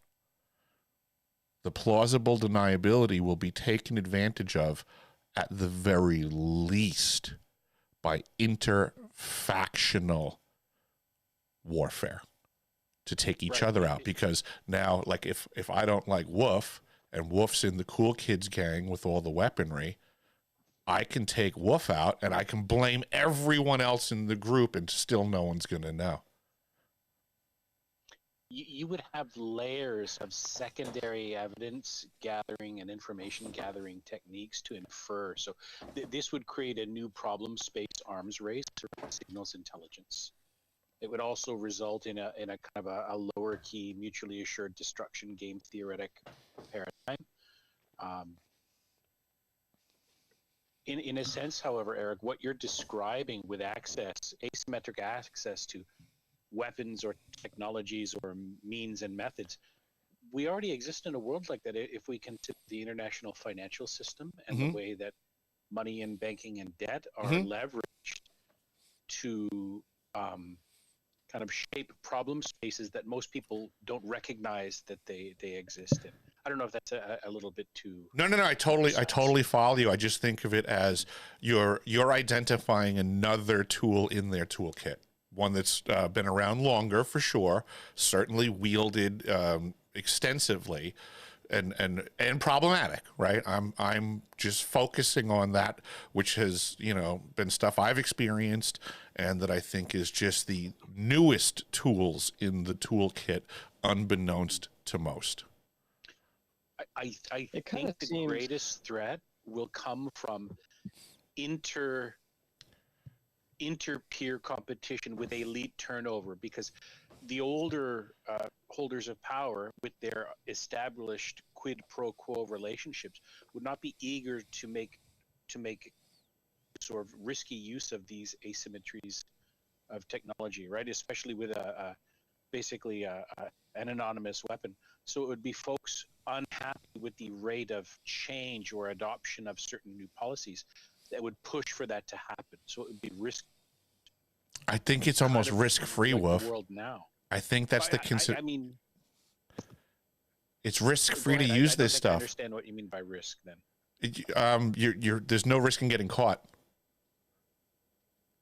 the plausible deniability will be taken advantage of, at the very least, by interfactional warfare to take each other out. Because now, like, if I don't like Wolf and Wolf's in the cool kids gang with all the weaponry, I can take Wolf out and I can blame everyone else in the group and still no one's going to know. you would have layers of secondary evidence gathering and information gathering techniques to infer. So this would create a new problem space arms race around signals intelligence. It would also result in a kind of a lower key mutually assured destruction game theoretic paradigm. In a sense, however, Eric, what you're describing with access, asymmetric access to weapons or technologies or means and methods, we already exist in a world like that if we consider the international financial system and the way that money and banking and debt are leveraged to kind of shape problem spaces that most people don't recognize that they exist in. I don't know if that's a little bit too. No. I totally follow you. I just think of it as you're identifying another tool in their toolkit, one that's been around longer for sure, certainly wielded extensively, and problematic, right? I'm just focusing on that, which has been stuff I've experienced, and that I think is just the newest tools in the toolkit, unbeknownst to most. I think the greatest threat will come from inter-peer competition with elite turnover, because the older holders of power with their established quid pro quo relationships would not be eager to make sort of risky use of these asymmetries of technology, right? Especially with basically an anonymous weapon. So it would be folks unhappy with the rate of change or adoption of certain new policies that would push for that to happen. So it would be risk. I think it's almost risk-free, like Wolf. the world now. I think that's I mean, it's risk-free to use this stuff. I understand what you mean by risk. Then, there's no risk in getting caught.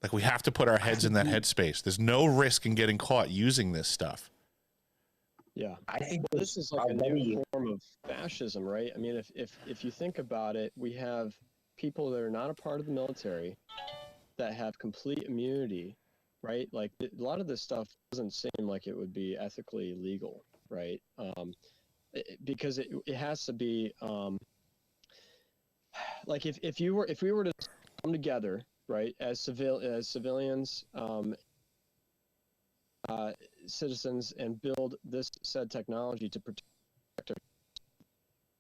Like, we have to put our heads in that headspace. There's no risk in getting caught using this stuff. Yeah, I think this is like a new form of fascism, right? I mean, if you think about it, we have people that are not a part of the military that have complete immunity, right? Like, a lot of this stuff doesn't seem like it would be ethically legal, right? Because it has to be like if we were to come together, right, as civilians, citizens, and build this said technology to protect us,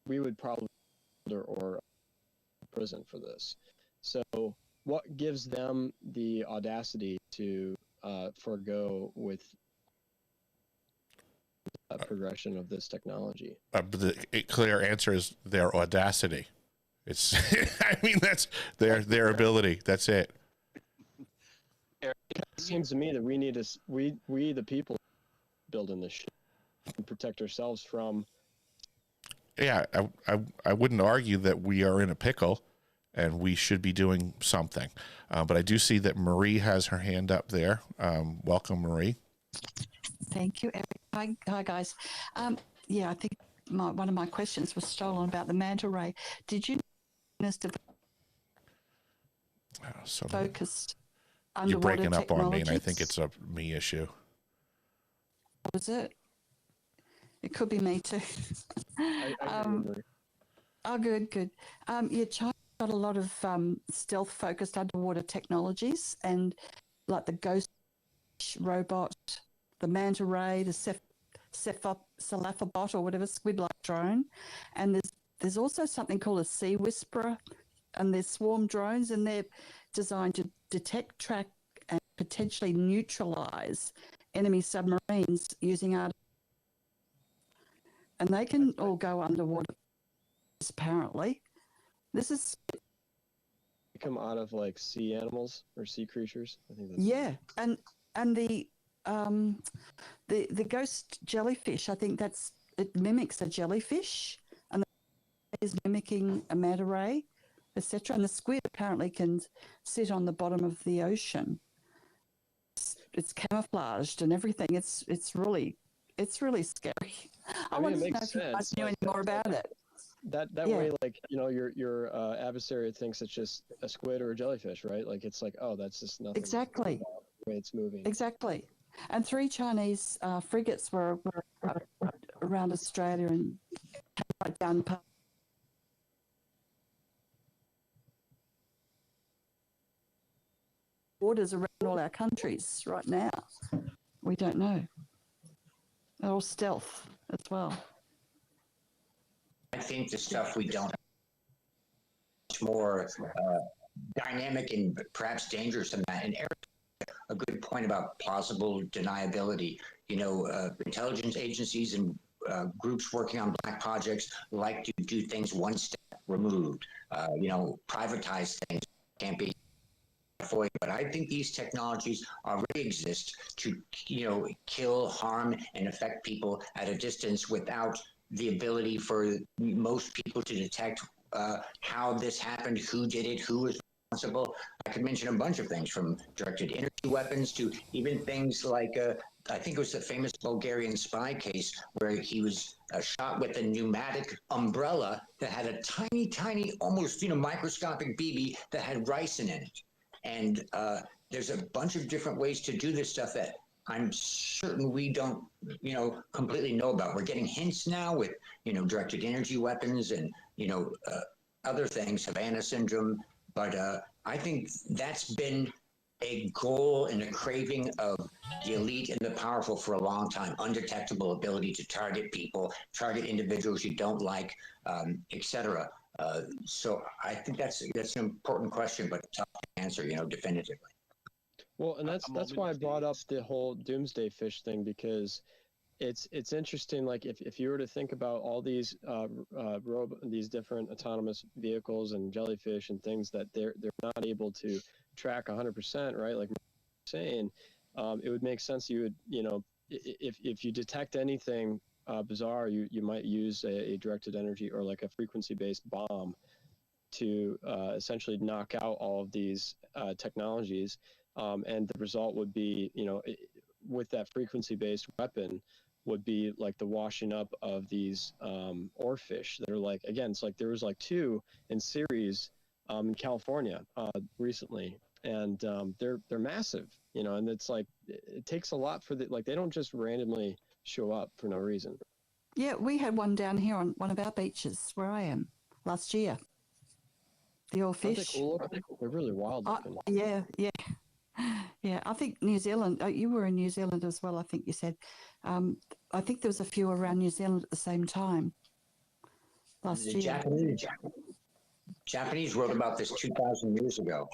we would probably or prison for this. So what gives them the audacity to forego with progression of this technology? The clear answer is their audacity. It's, I mean, that's their ability. That's it. It seems to me that we need to, we the people, building this shit and protect ourselves from. Yeah, I wouldn't argue that we are in a pickle, and we should be doing something. But I do see that Marie has her hand up there. Welcome, Marie. Thank you, Eric. Hi guys. Yeah, I think one of my questions was stolen about the manta ray. Did you notice the focused underwater you're breaking up on me, and I think technologies? it's a me issue. Was it? It could be me too. Oh, good. Yeah, China's got a lot of stealth-focused underwater technologies, and like the ghost robot, the manta ray, the cephalopod or whatever, squid-like drone, and there's also something called a sea whisperer, and there's swarm drones, and they're designed to detect, track, and potentially neutralize enemy submarines using art. And they can all go underwater, apparently. This is... come out of like sea animals or sea creatures. I think that's... Yeah, and the ghost jellyfish, I think it mimics a jellyfish, and is mimicking a manta ray, etc. And the squid apparently can sit on the bottom of the ocean. It's camouflaged and everything. It's really scary. I wanted to know if you guys knew any more about it. That way, like, your adversary thinks it's just a squid or a jellyfish, right? Like, it's like, oh, that's just nothing. Exactly. The way it's moving. Exactly. And 3 Chinese frigates were around Australia and came right down borders around all our countries right now. We don't know. They're all stealth as well. I think the stuff we don't much more dynamic and perhaps dangerous than that. And Eric, a good point about plausible deniability. You know, intelligence agencies and groups working on black projects like to do things one step removed. You know, privatize things can't be avoided. But I think these technologies already exist to, you know, kill, harm, and affect people at a distance without the ability for most people to detect how this happened, who did it, who was responsible. I could mention a bunch of things, from directed energy weapons to even things like I think it was the famous Bulgarian spy case where he was shot with a pneumatic umbrella that had a tiny, tiny, almost, you know, microscopic BB that had ricin in it. And there's a bunch of different ways to do this stuff that I'm certain we don't, you know, completely know about. We're getting hints now with, you know, directed energy weapons and, you know, other things, Havana syndrome. But I think that's been a goal and a craving of the elite and the powerful for a long time. Undetectable ability to target people, target individuals you don't like, etc. So I think that's an important question, but tough to answer, you know, definitively. Well, and that's why I brought up the whole doomsday fish thing, because it's interesting. Like if you were to think about all these these different autonomous vehicles and jellyfish and things that they're not able to track 100%, right? Like you're saying, it would make sense. You would, you know, if you detect anything bizarre, you might use a directed energy or like a frequency-based bomb to essentially knock out all of these technologies. And the result would be, you know, with that frequency-based weapon, would be like the washing up of these oarfish that are like, again, it's like there was like 2 in series in California recently, and they're massive, you know, and it's like it takes a lot for like they don't just randomly show up for no reason. Yeah, we had one down here on one of our beaches where I am last year. The oarfish. Aren't they cool looking? They're really wild looking. Yeah. Yeah, I think New Zealand, you were in New Zealand as well, I think you said. I think there was a few around New Zealand at the same time last year. Japanese wrote about this 2,000 years ago.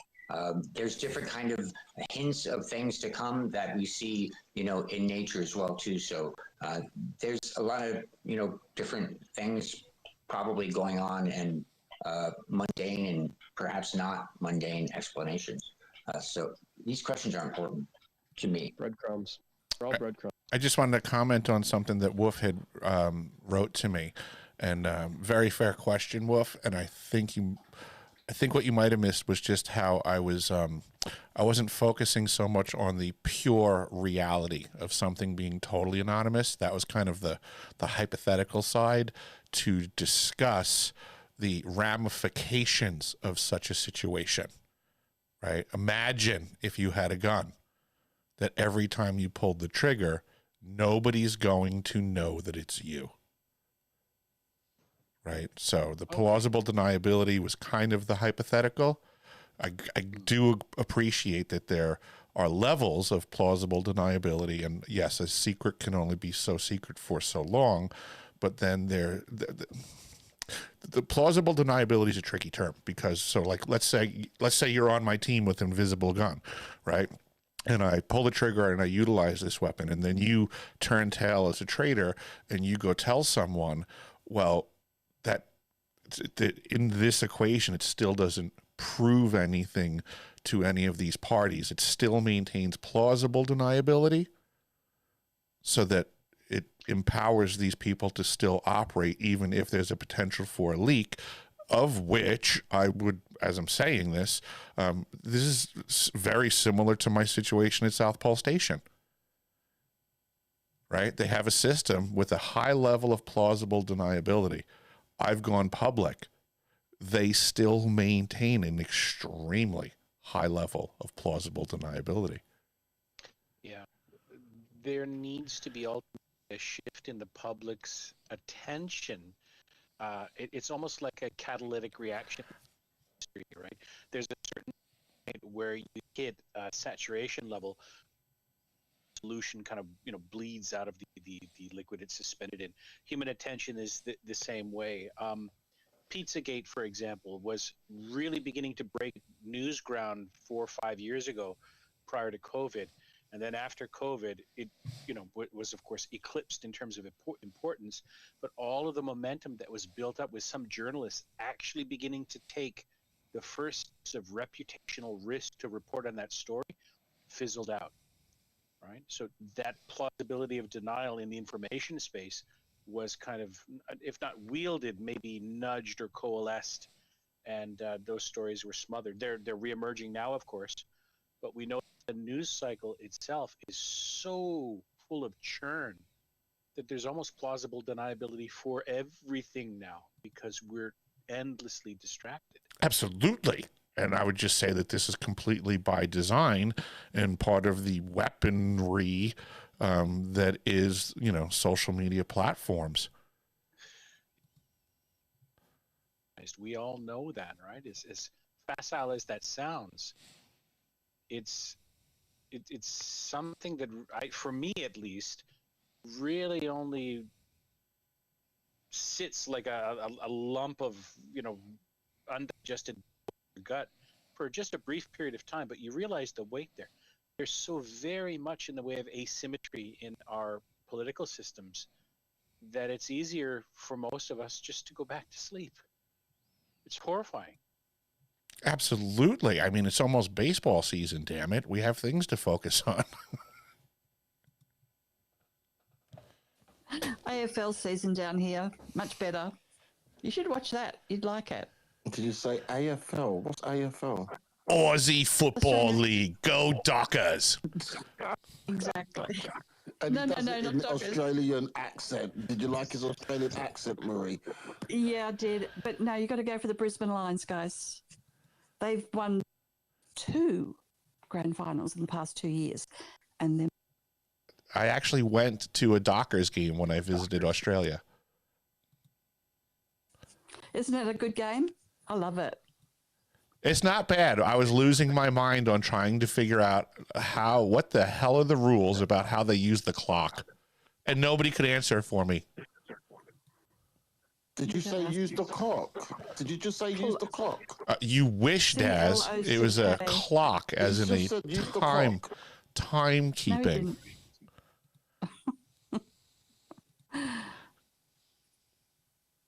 There's different kind of hints of things to come that we see, you know, in nature as well too. So there's a lot of, you know, different things probably going on, and mundane and perhaps not mundane explanations. So these questions are important to me. Breadcrumbs. They're all breadcrumbs. I just wanted to comment on something that Wolf had wrote to me, and very fair question, Wolf. And I think what you might have missed was just how I wasn't focusing so much on the pure reality of something being totally anonymous. That was kind of the hypothetical side, to discuss the ramifications of such a situation. Right? Imagine if you had a gun that every time you pulled the trigger, nobody's going to know that it's you. Right? So the plausible deniability was kind of the hypothetical. I do appreciate that there are levels of plausible deniability, and yes, a secret can only be so secret for so long, but then the plausible deniability is a tricky term, because so like let's say you're on my team with invisible gun, right? And I pull the trigger and I utilize this weapon, and then you turn tail as a traitor and you go tell someone, well, that in this equation it still doesn't prove anything to any of these parties. It still maintains plausible deniability, so that it empowers these people to still operate even if there's a potential for a leak, of which I would, as I'm saying this is very similar to my situation at South Pole Station, right? They have a system with a high level of plausible deniability. I've gone public. They still maintain an extremely high level of plausible deniability. Yeah. there needs to be ultimately a shift in the public's attention. It's almost like a catalytic reaction, right? There's a certain point where you hit a saturation level, solution kind of bleeds out of the liquid it's suspended in. Human attention is the same way. Pizzagate, for example, was really beginning to break news ground 4 or 5 years ago, prior to COVID, and then after COVID, it was of course eclipsed in terms of importance. But all of the momentum that was built up with some journalists actually beginning to take the first of reputational risk to report on that story fizzled out. Right, so that plausibility of denial in the information space was kind of, if not wielded, maybe nudged or coalesced, and those stories were smothered. They're reemerging now, of course, but we know the news cycle itself is so full of churn that there's almost plausible deniability for everything now because we're endlessly distracted. Absolutely. And I would just say that this is completely by design and part of the weaponry that is, social media platforms. We all know that, right? As facile as that sounds, it's something that, for me at least, really only sits like a lump of, undigested gut for just a brief period of time, but you realize the weight there. There's so very much in the way of asymmetry in our political systems that it's easier for most of us just to go back to sleep. It's horrifying. Absolutely. I mean, it's almost baseball season, damn it. We have things to focus on. AFL season down here, much better. You should watch that. You'd like it. Did you say AFL? What's AFL? Aussie Football Australia. League. Go Dockers. Exactly. And No, he does it not in Dockers. Australian accent. Did you like his Australian accent, Marie? Yeah, I did. But no, you got to go for the Brisbane Lions, guys. They've won 2 grand finals in the past 2 years. And then I actually went to a Dockers game when I visited Australia. isn't it a good game? I love it. It's not bad. I was losing my mind on trying to figure out what the hell are the rules about how they use the clock. And nobody could answer it for me. Did you say use the clock? Did you just say use the clock? You wish, Daz. It was a C-L-O-C-K. clock, as in He just said use the clock. time No, he keeping. didn't.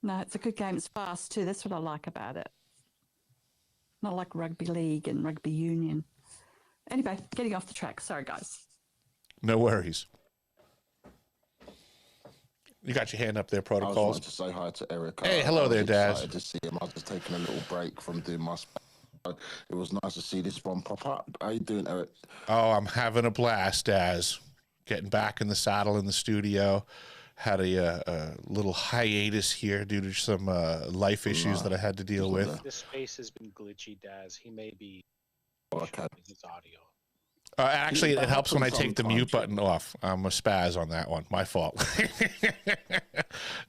No, it's a good game. It's fast too. That's what I like about it. Not like rugby league and rugby union. Anyway, getting off the track. Sorry, guys. No worries. You got your hand up there, I was protocols. wanting to say hi to Eric. Hey, hello there, Daz. Excited to see him. I was just taking a little break from doing my. It was nice to see this one pop up. How you doing, Eric? Oh, I'm having a blast, Daz. Getting back in the saddle in the studio. Had a little hiatus here due to some life issues that I had to deal with. This space has been glitchy, Daz. He may be Okay. with his audio. Actually, That it helps when I happens take the mute sometimes. button off. I'm a spaz on that one. My fault.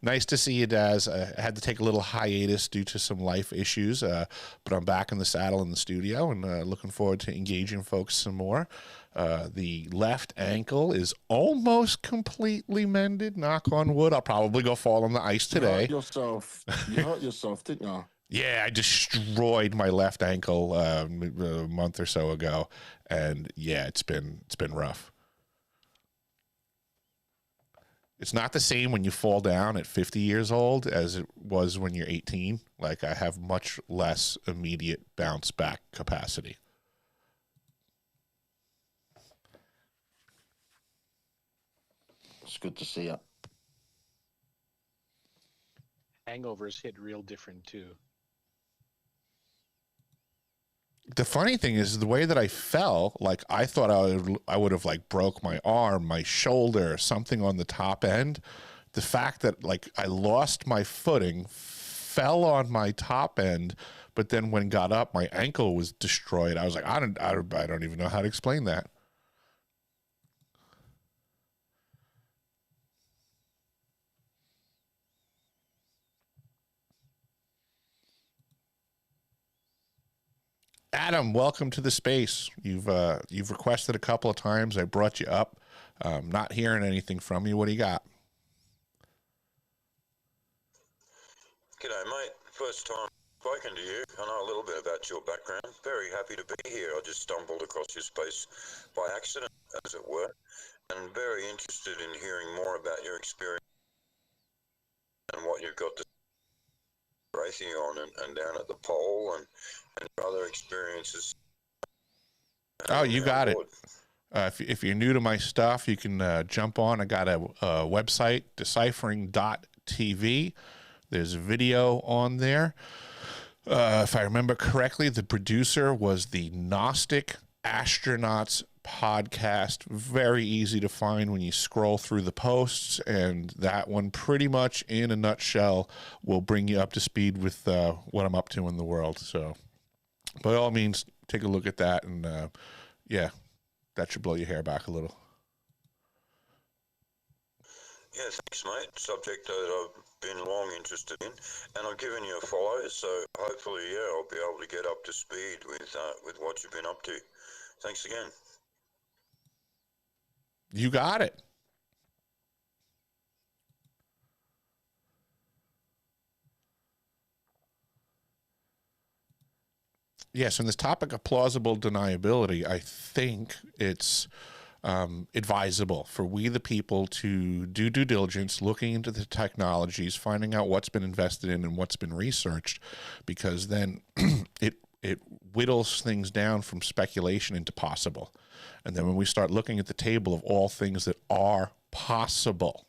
Nice to see you, Daz. I had to take a little hiatus due to some life issues, but I'm back in the saddle in the studio and looking forward to engaging folks some more. The left ankle is almost completely mended, knock on wood. I'll probably go fall on the ice today. You hurt yourself, didn't you? Yeah, I destroyed my left ankle a month or so ago, and yeah, it's been rough. It's not the same when you fall down at 50 years old as it was when you're 18. Like, I have much less immediate bounce back capacity. It's good to see you. Hangovers hit real different too. The funny thing is the way that I fell, like I thought I would have like broke my arm, my shoulder, something on the top end. The fact that like I lost my footing, fell on my top end, but then when got up, my ankle was destroyed. I was like, I don't even know how to explain that. Adam, welcome to the space. You've requested a couple of times. I brought you up. Not hearing anything from you. What do you got? G'day, mate. First time spoken to you. I know a little bit about your background. Very happy to be here. I just stumbled across your space by accident, as it were, and very interested in hearing more about your experience and what you've got to Raytheon and down at the pole and other experiences. Oh, you got it. If you're new to my stuff, you can jump on. I got a website, deciphering.tv. There's a video on there. If I remember correctly, the producer was the Gnostic Astronauts podcast. Very easy to find when you scroll through the posts, and that one pretty much in a nutshell will bring you up to speed with what I'm up to in the world. So by all means, take a look at that, and yeah, that should blow your hair back a little. Yeah, thanks, mate. Subject that I've been long interested in, and I've given you a follow, so hopefully, yeah, I'll be able to get up to speed with what you've been up to. Thanks again. You got it. Yes, on this topic of plausible deniability, I think it's advisable for we the people to do due diligence, looking into the technologies, finding out what's been invested in and what's been researched, because then it whittles things down from speculation into possible. And then when we start looking at the table of all things that are possible,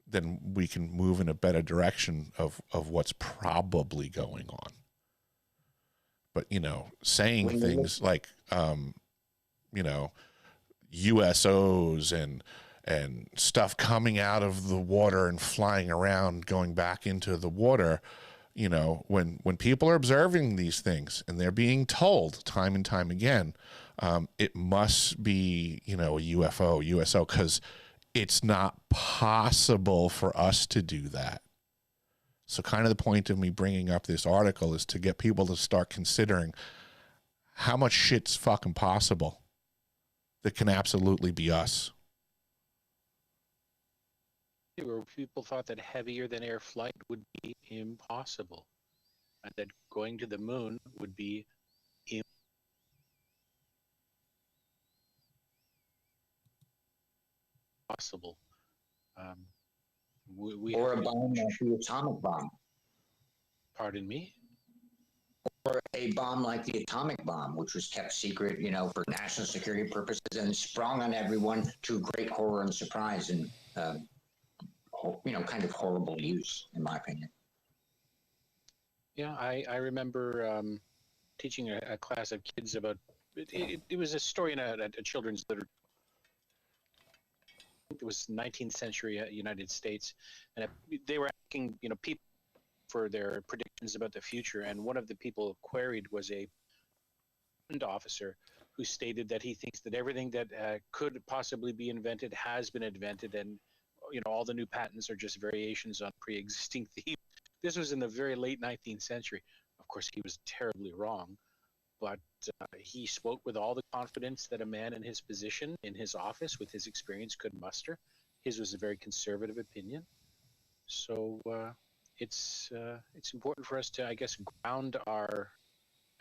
then we can move in a better direction of what's probably going on. But, you know, saying things like, you know, USOs and stuff coming out of the water and flying around, going back into the water, you know, when people are observing these things and they're being told time and time again, it must be, you know, a UFO, USO, because it's not possible for us to do that. So kind of the point of me bringing up this article is to get people to start considering how much shit's fucking possible that can absolutely be us. Where people thought that heavier than air flight would be impossible, and that going to the moon would be impossible. Or a bomb like the atomic bomb. Pardon me? Or a bomb like the atomic bomb, which was kept secret, you know, for national security purposes and sprung on everyone to great horror and surprise and, you know, kind of horrible use, in my opinion. Yeah, I remember teaching a class of kids about it was a story in a children's literature. It was 19th century United States, and they were asking, you know, people for their predictions about the future, and one of the people queried was a officer who stated that he thinks that everything that could possibly be invented has been invented, and you know, all the new patents are just variations on pre-existing themes. This was in the very late 19th century. Of course, he was terribly wrong, but he spoke with all the confidence that a man in his position, in his office, with his experience, could muster. His was a very conservative opinion. So it's important for us to, I guess, ground our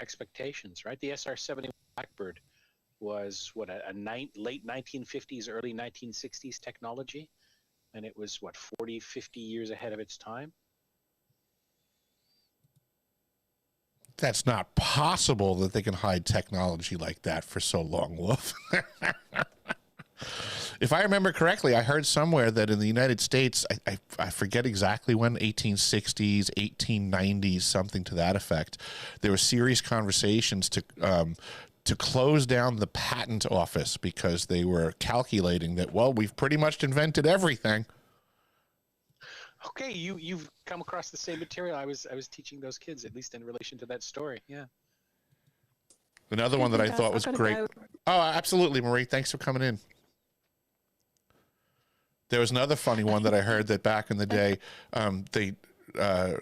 expectations, right? The SR-71 Blackbird was, what, a late 1950s, early 1960s technology, and it was, what, 40, 50 years ahead of its time? That's not possible that they can hide technology like that for so long, Wolf. If I remember correctly, I heard somewhere that in the United States, I forget exactly when, 1860s, 1890s, something to that effect, there were serious conversations to close down the patent office because they were calculating that, well, we've pretty much invented everything. Okay, you've come across the same material. I was teaching those kids, at least in relation to that story. Yeah. Another one that I thought was great. Oh, absolutely, Marie. Thanks for coming in. There was another funny one that I heard that back in the day,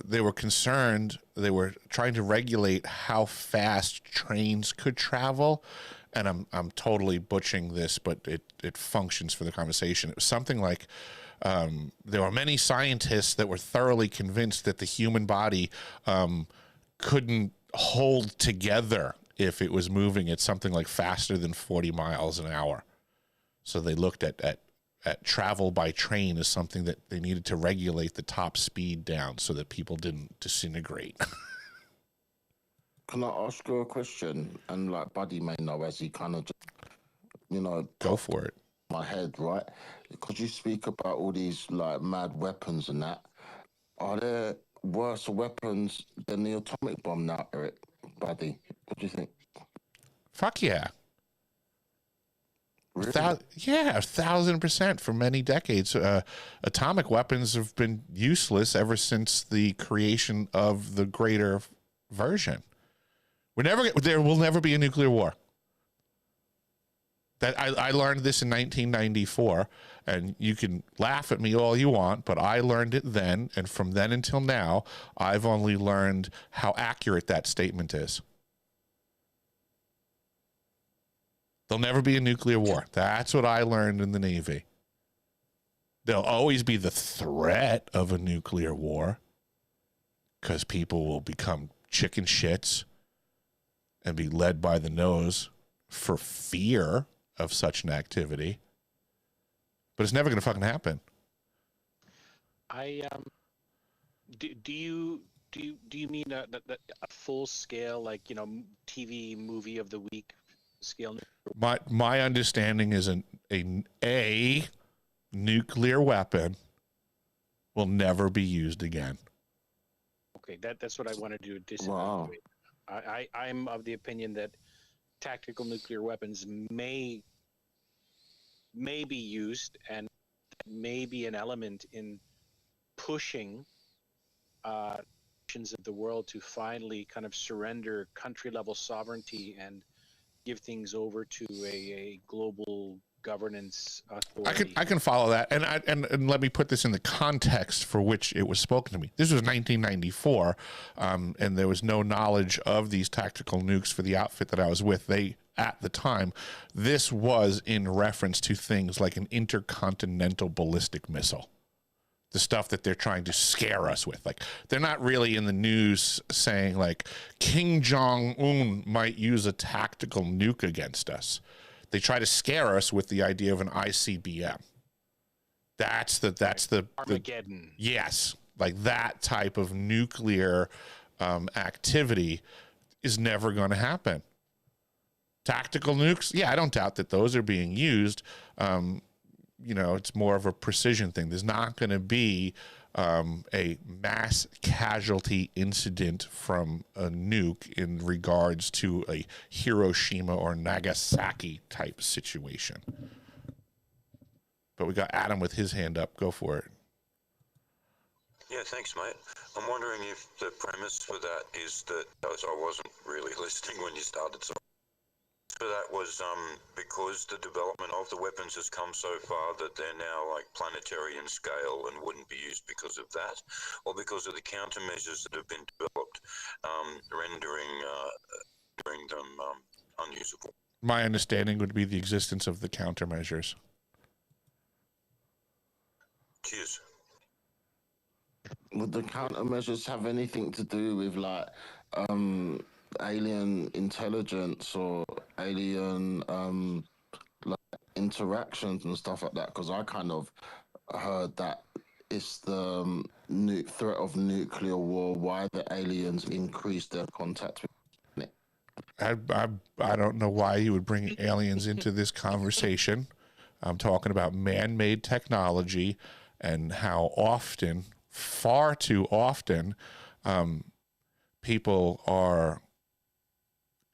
they were concerned. They were trying to regulate how fast trains could travel, and I'm totally butchering this, but it functions for the conversation. It was something like there were many scientists that were thoroughly convinced that the human body couldn't hold together if it was moving at something like faster than 40 miles an hour. So they looked at travel by train as something that they needed to regulate the top speed down so that people didn't disintegrate. Can I ask you a question? And like Buddy may know, as he kind of just, you know, Go for it. my head, right? Because you speak about all these like mad weapons and that. Are there worse weapons than the atomic bomb now, Eric? Buddy, what do you think? Fuck yeah. Really? Yeah, 1,000% for many decades. Atomic weapons have been useless ever since the creation of the greater version. There will never be a nuclear war. That I learned this in 1994, and you can laugh at me all you want, but I learned it then, and from then until now, I've only learned how accurate that statement is. There'll never be a nuclear war. That's what I learned in the Navy. There'll always be the threat of a nuclear war because people will become chicken shits and be led by the nose for fear of such an activity. But it's never going to fucking happen. Do you mean a full scale, like, you know, TV movie of the week scale? My understanding is a nuclear weapon will never be used again. Okay, that's what I wanted to disagree Wow. with. I'm of the opinion that tactical nuclear weapons may be used, and may be an element in pushing nations of the world to finally kind of surrender country level sovereignty and give things over to a global governance authority. I can follow that, and let me put this in the context for which it was spoken to me. This was 1994, and there was no knowledge of these tactical nukes for the outfit that I was with. At the time, this was in reference to things like an intercontinental ballistic missile, the stuff that they're trying to scare us with. Like, they're not really in the news saying like Kim Jong-un might use a tactical nuke against us. They try to scare us with the idea of an ICBM. That's the Armageddon. Yes, like that type of nuclear activity is never going to happen. Tactical nukes, yeah, I don't doubt that those are being used. You know, it's more of a precision thing. There's not going to be a mass casualty incident from a nuke in regards to a Hiroshima or Nagasaki type situation. But we got Adam with his hand up. Go for it. Yeah, thanks, mate. I'm wondering if the premise for that is that I wasn't really listening when you started. So that was because the development of the weapons has come so far that they're now like planetary in scale and wouldn't be used because of that, or because of the countermeasures that have been developed, rendering them unusable. My understanding would be the existence of the countermeasures. Cheers. Would the countermeasures have anything to do with like alien intelligence or alien like interactions and stuff like that? Because I kind of heard that it's the threat of nuclear war, why the aliens increase their contact with it. I don't know why you would bring aliens into this conversation. I'm talking about man-made technology and how often, far too often, people are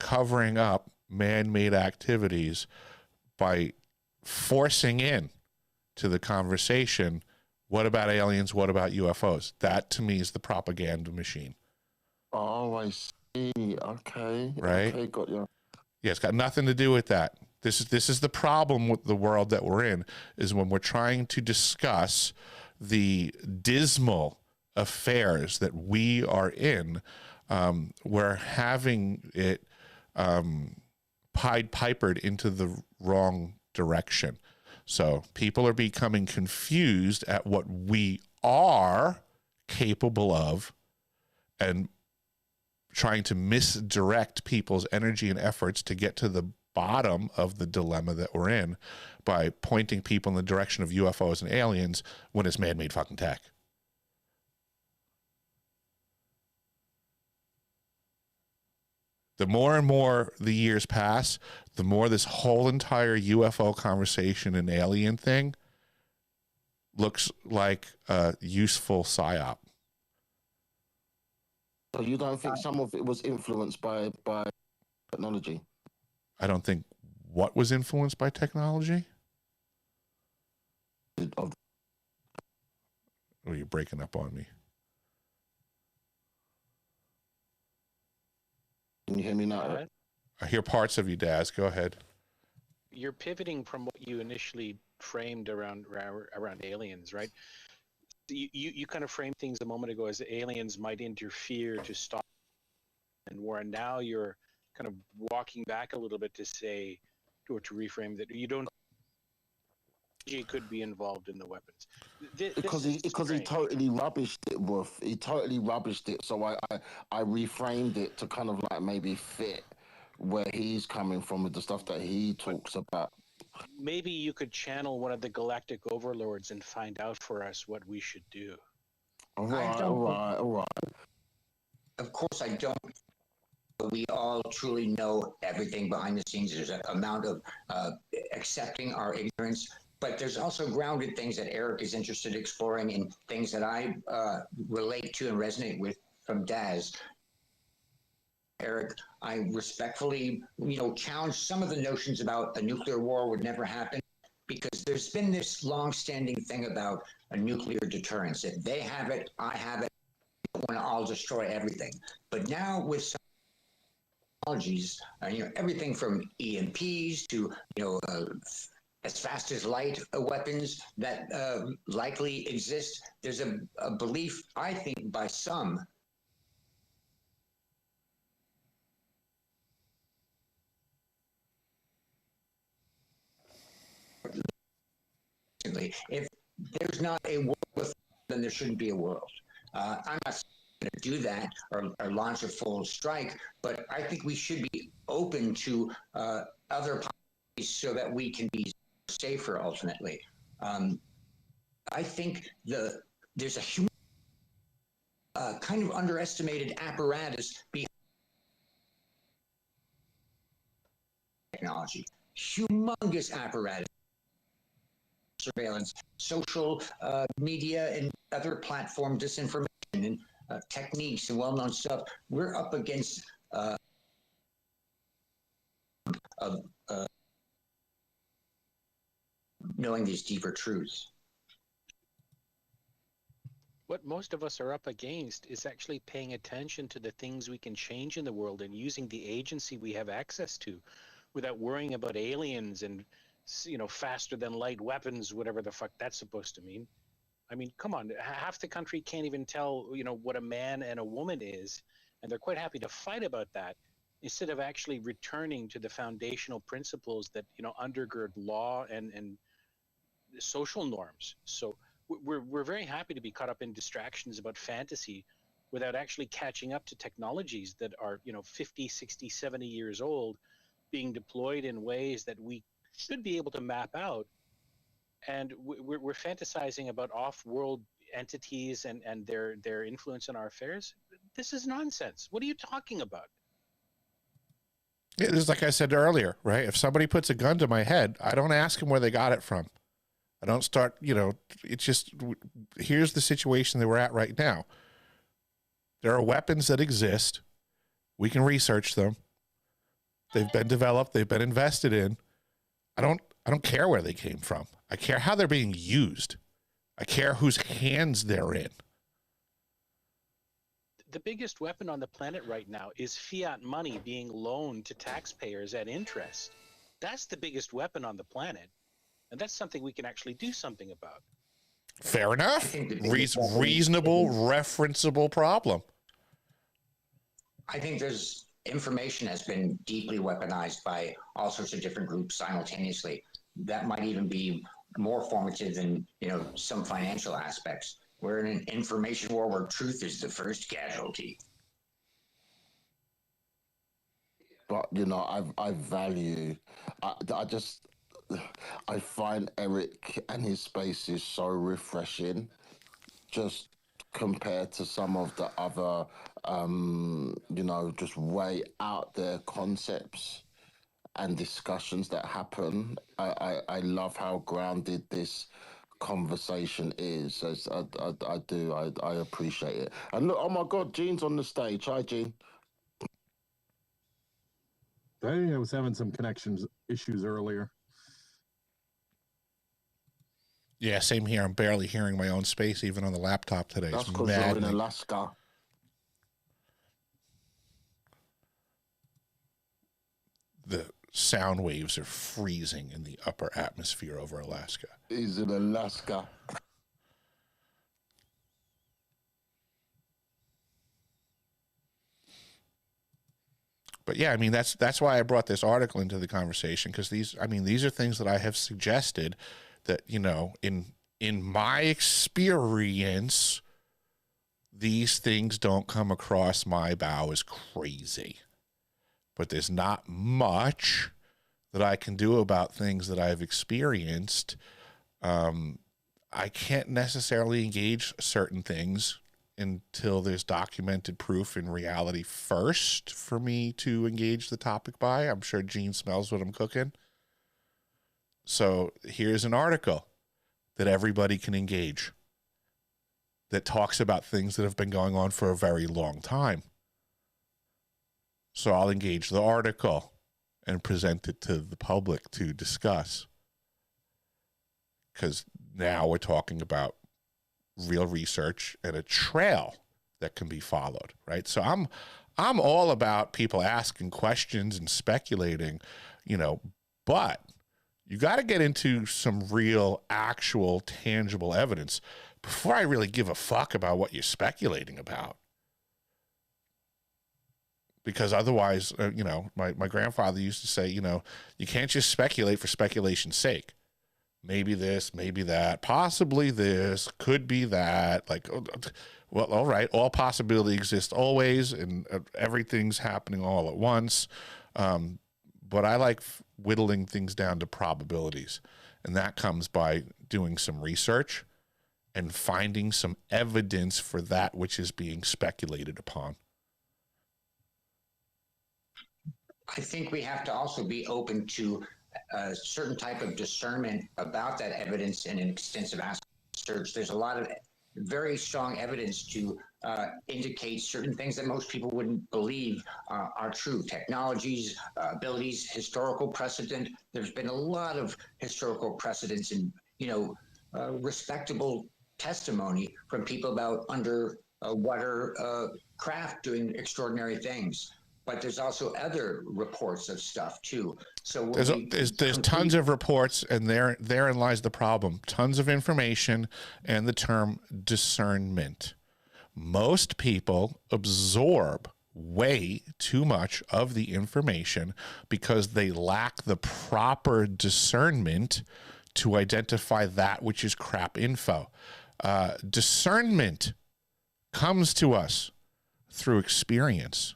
covering up man-made activities by forcing in to the conversation, what about aliens, what about UFOs? That to me is the propaganda machine. Oh, I see. Okay. Right? Okay, got you. Yeah, it's got nothing to do with that. This is the problem with the world that we're in, is when we're trying to discuss the dismal affairs that we are in, we're having it Pied Pipered into the wrong direction. So people are becoming confused at what we are capable of and trying to misdirect people's energy and efforts to get to the bottom of the dilemma that we're in by pointing people in the direction of UFOs and aliens when it's man-made fucking tech. The more and more the years pass, the more this whole entire UFO conversation and alien thing looks like a useful psyop. So you don't think some of it was influenced by technology? I don't think what was influenced by technology? Oh, you're breaking up on me. Can you hear me now? I hear parts of you, Daz. Go ahead. You're pivoting from what you initially framed around aliens, right? You kind of framed things a moment ago as aliens might interfere to stop, and where now you're kind of walking back a little bit to say, or to reframe that you don't. He could be involved in the weapons because he totally rubbished it. Wolf. He totally rubbished it. So I reframed it to kind of like maybe fit where he's coming from with the stuff that he talks about. Maybe you could channel one of the galactic overlords and find out for us what we should do. All right. Of course, I don't. We all truly know everything behind the scenes. There's an amount of accepting our ignorance. But there's also grounded things that Eric is interested in exploring and things that I relate to and resonate with from Daz. Eric, I respectfully, challenge some of the notions about a nuclear war would never happen, because there's been this long-standing thing about a nuclear deterrence. If they have it, I have it. I want to all destroy everything. But now with some technologies, everything from EMPs to, as fast as light weapons that likely exist. There's a belief, I think, by some if there's not a world, then there shouldn't be a world. I'm not going to do that or launch a full strike, but I think we should be open to other policies so that we can be safer ultimately. I think there's a human kind of underestimated apparatus behind technology. Humongous apparatus. Surveillance, social media, and other platform disinformation and techniques and well-known stuff. We're up against knowing these deeper truths. What most of us are up against is actually paying attention to the things we can change in the world and using the agency we have access to without worrying about aliens and faster than light weapons, whatever the fuck that's supposed to mean. I mean, come on, half the country can't even tell, what a man and a woman is, and they're quite happy to fight about that instead of actually returning to the foundational principles that, undergird law and social norms. So we're very happy to be caught up in distractions about fantasy without actually catching up to technologies that are, 50, 60, 70 years old, being deployed in ways that we should be able to map out, and we're fantasizing about off-world entities and their influence in our affairs. This is nonsense. What are you talking about? It is like I said earlier, right? If somebody puts a gun to my head, I don't ask them where they got it from. I don't start, it's just, here's the situation that we're at right now. There are weapons that exist. We can research them. They've been developed. They've been invested in. I don't care where they came from. I care how they're being used. I care whose hands they're in. The biggest weapon on the planet right now is fiat money being loaned to taxpayers at interest. That's the biggest weapon on the planet. And that's something we can actually do something about. Fair enough. think the biggest Reasonable, referenceable problem. I think there's information has been deeply weaponized by all sorts of different groups simultaneously. That might even be more formative than, some financial aspects. We're in an information war where truth is the first casualty. But I value. I find Eric and his spaces so refreshing, just compared to some of the other, just way out there concepts and discussions that happen. I love how grounded this conversation is. I appreciate it. And look, oh my God, Gene's on the stage. Hi, Gene. I was having some connections issues earlier. Yeah, same here. I'm barely hearing my own space even on the laptop today. That's because you're in Alaska. The sound waves are freezing in the upper atmosphere over Alaska. He's in Alaska. But yeah, I mean, that's why I brought this article into the conversation, because these are things that I have suggested that, in my experience, these things don't come across my bow as crazy. But there's not much that I can do about things that I've experienced. I can't necessarily engage certain things until there's documented proof in reality first for me to engage the topic by. I'm sure Gene smells what I'm cooking. So here's an article that everybody can engage that talks about things that have been going on for a very long time. So I'll engage the article and present it to the public to discuss. Because now we're talking about real research and a trail that can be followed, right? So I'm all about people asking questions and speculating, but you got to get into some real, actual, tangible evidence before I really give a fuck about what you're speculating about. Because otherwise, my grandfather used to say, you can't just speculate for speculation's sake. Maybe this, maybe that, possibly this, could be that. Like, well, all right, all possibility exists always, and everything's happening all at once. But I like whittling things down to probabilities, and that comes by doing some research and finding some evidence for that which is being speculated upon. I think we have to also be open to a certain type of discernment about that evidence in an extensive search. There's a lot of very strong evidence to indicate certain things that most people wouldn't believe are true. Technologies, abilities, historical precedent. There's been a lot of historical precedents and, respectable testimony from people about underwater craft doing extraordinary things. But there's also other reports of stuff too. So there's tons of reports, and therein lies the problem. Tons of information and the term discernment. Most people absorb way too much of the information because they lack the proper discernment to identify that which is crap info. Discernment comes to us through experience.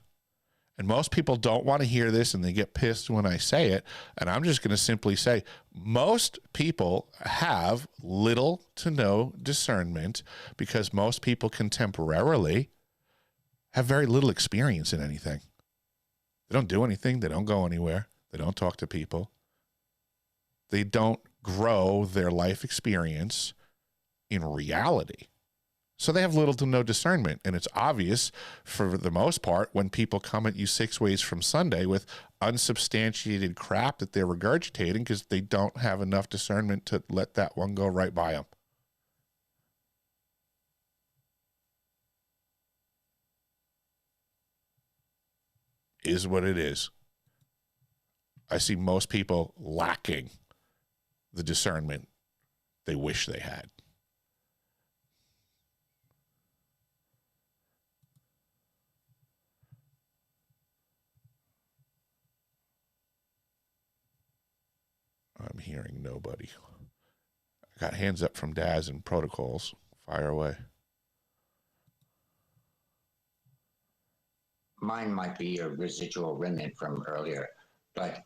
And most people don't want to hear this, and they get pissed when I say it. And I'm just going to simply say, most people have little to no discernment because most people contemporarily have very little experience in anything. They don't do anything. They don't go anywhere. They don't talk to people. They don't grow their life experience in reality. So they have little to no discernment, and it's obvious for the most part when people come at you 6 ways from Sunday with unsubstantiated crap that they're regurgitating because they don't have enough discernment to let that one go right by them. Is what it is. I see most people lacking the discernment they wish they had. hearing nobody. I got hands up from Daz and protocols. Fire away. Mine might be a residual remnant from earlier, but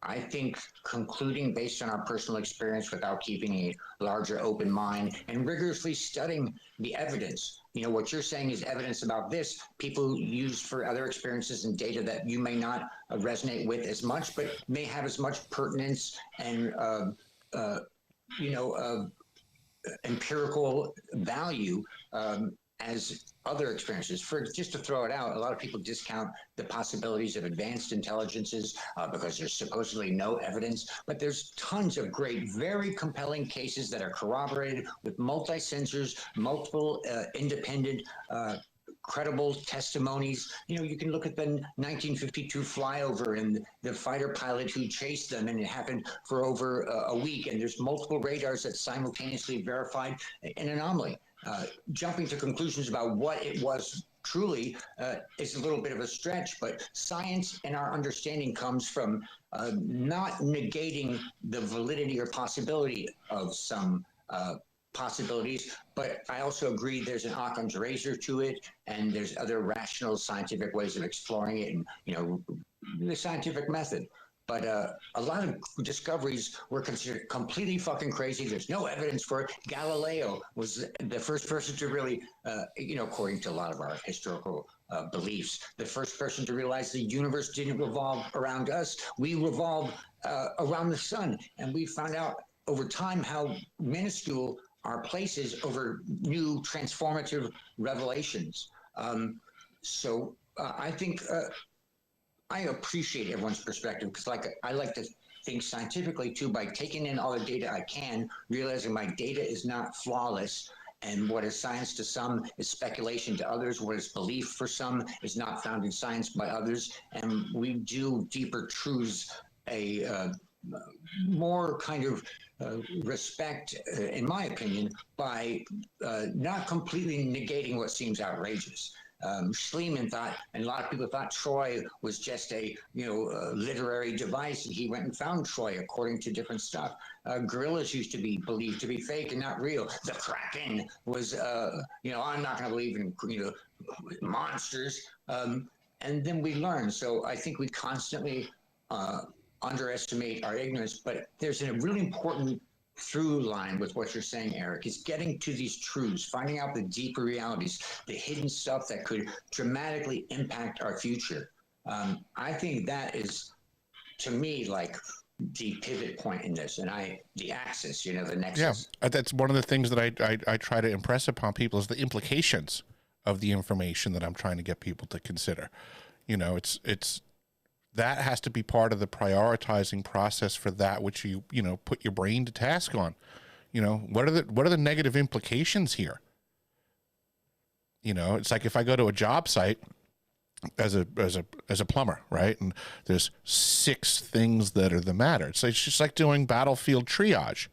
I think concluding based on our personal experience without keeping a larger open mind and rigorously studying the evidence. You know, what you're saying is evidence about this. People use for other experiences and data that you may not resonate with as much, but may have as much pertinence and, empirical value as other experiences. For just to throw it out, a lot of people discount the possibilities of advanced intelligences because there's supposedly no evidence, but there's tons of great, very compelling cases that are corroborated with multi-sensors, multiple independent credible testimonies. You know, you can look at the 1952 flyover and the fighter pilot who chased them, and it happened for over a week, and there's multiple radars that simultaneously verified an anomaly. Jumping to conclusions about what it was truly is a little bit of a stretch, but science and our understanding comes from not negating the validity or possibility of some possibilities, but I also agree there's an Occam's razor to it, and there's other rational scientific ways of exploring it, and, you know, the scientific method. But a lot of discoveries were considered completely fucking crazy. There's no evidence for it. Galileo was the first person to really, according to a lot of our historical beliefs, the first person to realize the universe didn't revolve around us. We revolve around the sun. And we found out over time how minuscule our place is over new transformative revelations. I think I appreciate everyone's perspective because, I like to think scientifically too by taking in all the data I can, realizing my data is not flawless, and what is science to some is speculation to others. What is belief for some is not found in science by others, and we do deeper truths a more kind of respect, in my opinion, by not completely negating what seems outrageous. Schliemann thought, and a lot of people thought Troy was just a literary device, and he went and found Troy according to different stuff. Gorillas used to be believed to be fake and not real. The Kraken was, I'm not going to believe in monsters. And then we learn. So I think we constantly underestimate our ignorance, but there's a really important through line with what you're saying, Eric, is getting to these truths, finding out the deeper realities, the hidden stuff that could dramatically impact our future. I think that is, to me, like the pivot point in this, and the axis, the nexus. Yeah, that's one of the things that I try to impress upon people is the implications of the information that I'm trying to get people to consider. It's that has to be part of the prioritizing process for that which you put your brain to task on. What are the negative implications here? It's like if I go to a job site as a plumber, right? And there's 6 things that are the matter. It's just like doing battlefield triage.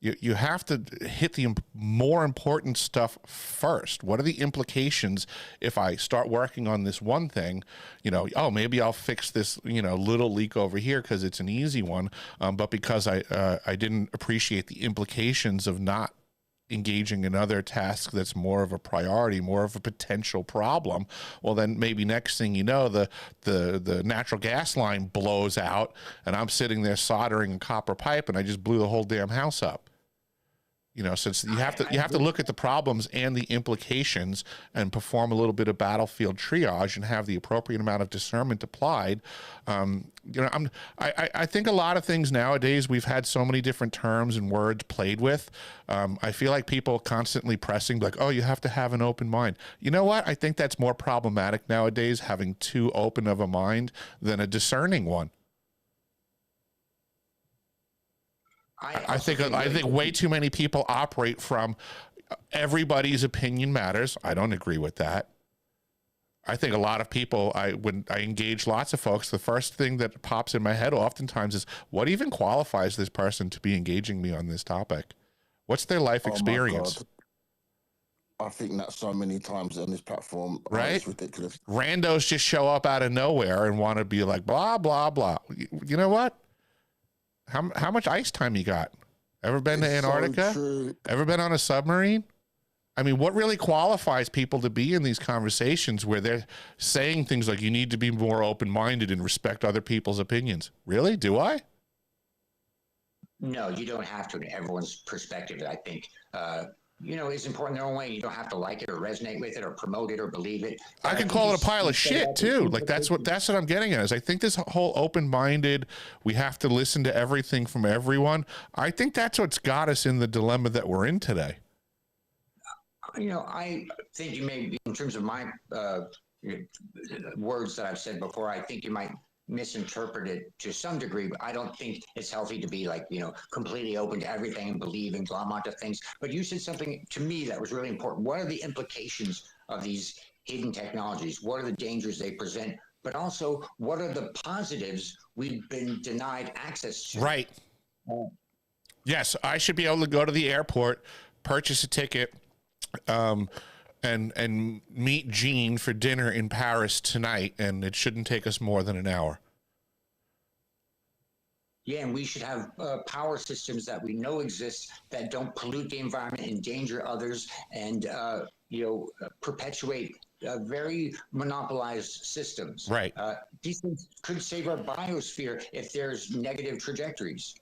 You have to hit the more important stuff first. What are the implications if I start working on this one thing? Maybe I'll fix this, little leak over here because it's an easy one. But because I didn't appreciate the implications of not engaging in other tasks that's more of a priority, more of a potential problem, well, then maybe next thing you know, the natural gas line blows out and I'm sitting there soldering a copper pipe and I just blew the whole damn house up. Since you have to look at the problems and the implications and perform a little bit of battlefield triage and have the appropriate amount of discernment applied. I think a lot of things nowadays, we've had so many different terms and words played with. I feel like people constantly pressing like, oh, you have to have an open mind. You know what? I think that's more problematic nowadays, having too open of a mind than a discerning one. I think way too many people operate from everybody's opinion matters. I don't agree with that. I think a lot of people, when I engage lots of folks, the first thing that pops in my head oftentimes is, what even qualifies this person to be engaging me on this topic? What's their life experience? I think that so many times on this platform, right? It's ridiculous. Randos just show up out of nowhere and want to be like, blah, blah, blah. You know what? How much ice time you got? Ever been to It's so Antarctica? true. Ever been on a submarine? I mean, what really qualifies people to be in these conversations where they're saying things like you need to be more open-minded and respect other people's opinions? Really? Do I? No, you don't have to. In everyone's perspective, I think, is important in their own way. You don't have to like it or resonate with it or promote it or believe it. I can call it a pile of shit too. Like that's what I'm getting at is I think this whole open-minded, we have to listen to everything from everyone. I think that's what's got us in the dilemma that we're in today. I think you may, in terms of my words that I've said before, I think you might misinterpret it to some degree, but I don't think it's healthy to be completely open to everything and believe and glom onto things. But you said something to me that was really important. What are the implications of these hidden technologies? What are the dangers they present? But also, what are the positives we've been denied access to? Right. Yes, I should be able to go to the airport, purchase a ticket, and meet Jean for dinner in Paris tonight, and it shouldn't take us more than an hour. Yeah, and we should have power systems that we know exist that don't pollute the environment, endanger others, and perpetuate very monopolized systems. Right. These things could save our biosphere if there's negative trajectories.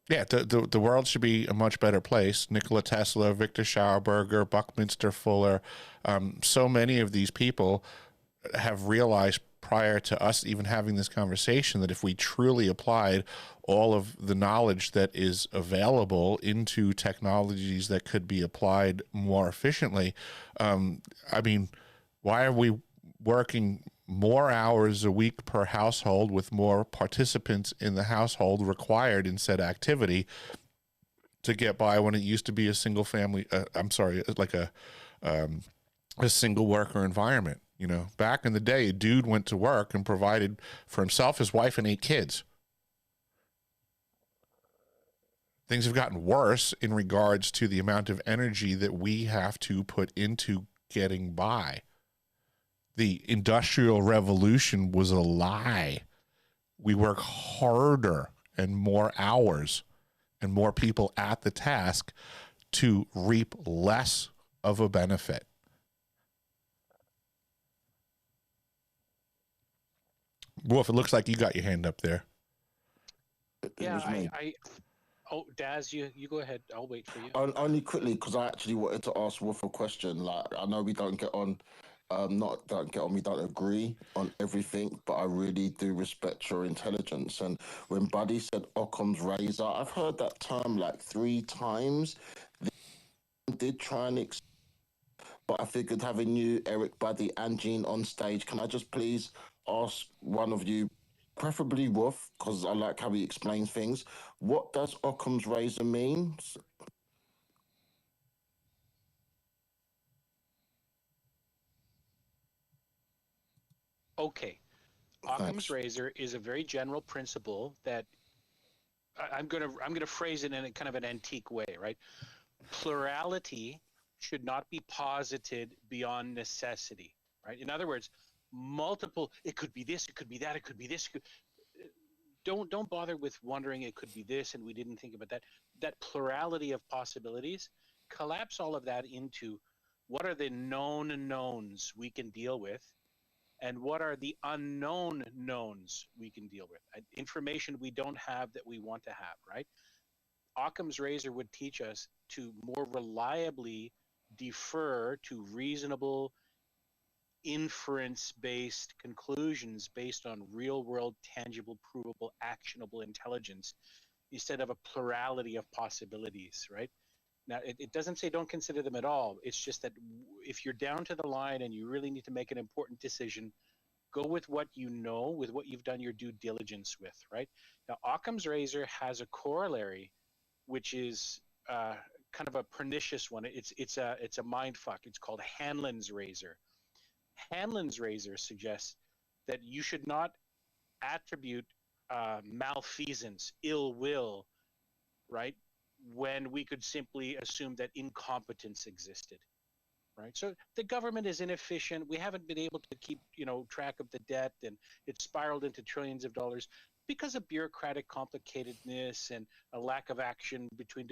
Yeah, the world should be a much better place. Nikola Tesla, Victor Schauberger, Buckminster Fuller, so many of these people have realized prior to us even having this conversation that if we truly applied all of the knowledge that is available into technologies that could be applied more efficiently, I mean, why are we working more hours a week per household with more participants in the household required in said activity to get by when it used to be a single family, like a single worker environment? Back in the day, a dude went to work and provided for himself, his wife, and 8 kids. Things have gotten worse in regards to the amount of energy that we have to put into getting by. The Industrial Revolution was a lie. We work harder and more hours and more people at the task to reap less of a benefit. Wolf, it looks like you got your hand up there. Yeah, oh, Daz, you go ahead. I'll wait for you. Only quickly, because I actually wanted to ask Wolf a question. Like, I know we don't get on, we don't agree on everything, but I really do respect your intelligence. And when Buddy said Occam's razor, I've heard that term like 3 times. They did try and but I figured having you, Eric, Buddy, and Jean on stage, can I just please ask one of you, preferably Wolf, because I like how he explains things, what does Occam's razor mean? Okay. Occam's razor is a very general principle that I'm gonna phrase it in a kind of an antique way, right? Plurality should not be posited beyond necessity, right? In other words, multiple, it could be this, it could be that, it could be this. Don't bother with wondering it could be this and we didn't think about that. That plurality of possibilities, collapse all of that into what are the known knowns we can deal with and what are the unknown knowns we can deal with. Information we don't have that we want to have, right? Occam's razor would teach us to more reliably defer to reasonable inference-based conclusions based on real-world, tangible, provable, actionable intelligence instead of a plurality of possibilities, right? Now, it doesn't say don't consider them at all. It's just that if you're down to the line and you really need to make an important decision, go with what you know, with what you've done your due diligence with, right? Now, Occam's razor has a corollary, which is kind of a pernicious one. It's a mind fuck. It's called Hanlon's razor. Hanlon's razor suggests that you should not attribute malfeasance, ill will, right, when we could simply assume that incompetence existed, right? So the government is inefficient. We haven't been able to keep, track of the debt, and it's spiraled into trillions of dollars. because of bureaucratic complicatedness and a lack of action between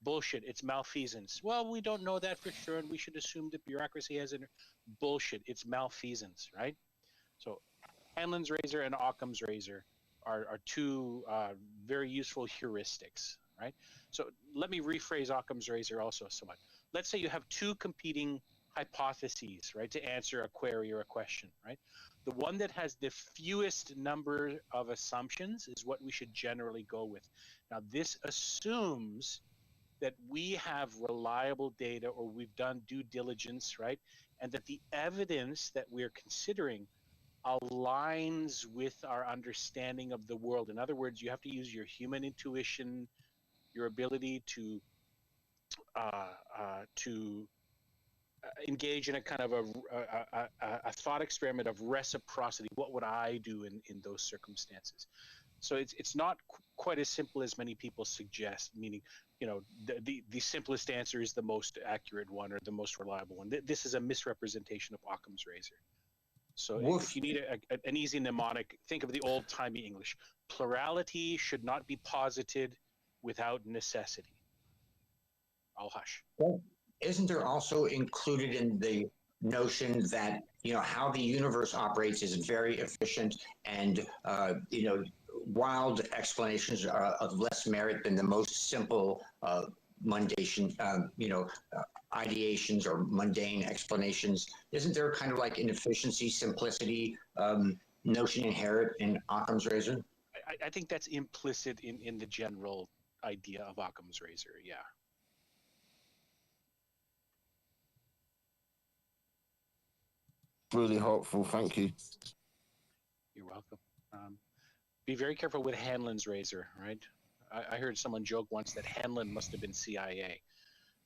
bullshit. It's malfeasance. Well, we don't know that for sure, and we should assume that bureaucracy has bullshit. It's malfeasance, right? So, Hanlon's razor and Occam's razor are two very useful heuristics, right? So let me rephrase Occam's razor also somewhat. Let's say you have two competing hypotheses, right, to answer a query or a question, right? The one that has the fewest number of assumptions is what we should generally go with. Now, this assumes that we have reliable data or we've done due diligence, right? And that the evidence that we're considering aligns with our understanding of the world. In other words, you have to use your human intuition, your ability to engage in a kind of a thought experiment of reciprocity. What would I do in those circumstances? So it's not quite as simple as many people suggest, meaning, you know, the simplest answer is the most accurate one or the most reliable one. This is a misrepresentation of Occam's razor. So if you need an easy mnemonic, think of the old-timey English. Plurality should not be posited without necessity. I'll hush. Well, isn't there also included in the notion that, you know, how the universe operates is very efficient, and you know, wild explanations are of less merit than the most simple mundane ideations or mundane explanations? Isn't there kind of like inefficiency, simplicity notion inherent in Occam's razor? I think that's implicit in the general idea of Occam's razor, yeah. Really helpful, thank you. You're welcome. Be very careful with Hanlon's razor, right? I heard someone joke once that Hanlon must have been CIA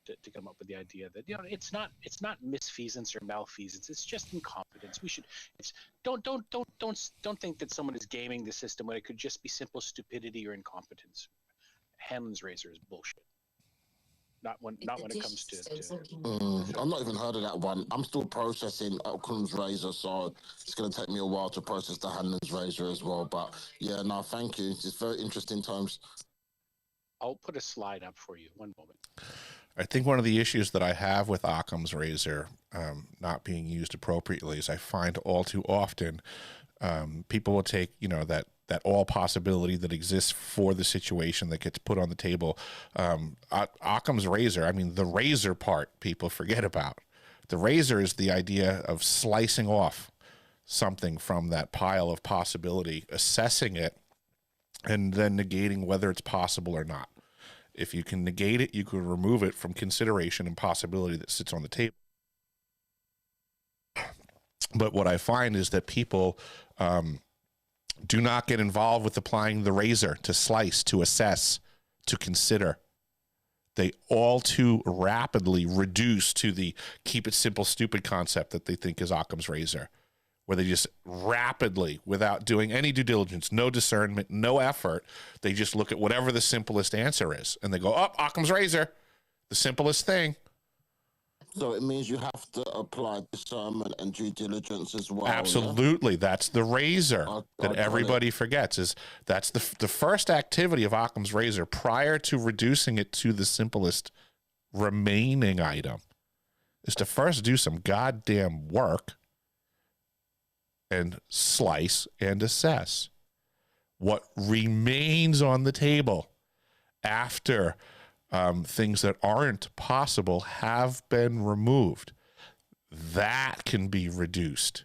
to come up with the idea that, you know, it's not misfeasance or malfeasance. It's just incompetence. Don't think that someone is gaming the system when it could just be simple stupidity or incompetence. Hanlon's razor is bullshit. Not when it comes to I've not even heard of that one. I'm still processing Occam's razor, so it's going to take me a while to process the Hanlon's razor as well. But yeah, no, thank you. It's very interesting times. I'll put a slide up for you. One moment. I think one of the issues that I have with Occam's razor not being used appropriately is I find all too often people will take, you know, that all possibility that exists for the situation that gets put on the table. Occam's razor, I mean, the razor part people forget about. The razor is the idea of slicing off something from that pile of possibility, assessing it, and then negating whether it's possible or not. If you can negate it, you can remove it from consideration and possibility that sits on the table. But what I find is that people do not get involved with applying the razor to slice, to assess, to consider. They all too rapidly reduce to the keep it simple, stupid concept that they think is Occam's razor, where they just rapidly, without doing any due diligence, no discernment, no effort, they just look at whatever the simplest answer is, and they go, oh, Occam's razor, the simplest thing. So it means you have to apply discernment and due diligence as well. Absolutely. Yeah? That's the razor that everybody forgets. That's the first activity of Occam's razor prior to reducing it to the simplest remaining item is to first do some goddamn work and slice and assess what remains on the table after things that aren't possible have been removed. That can be reduced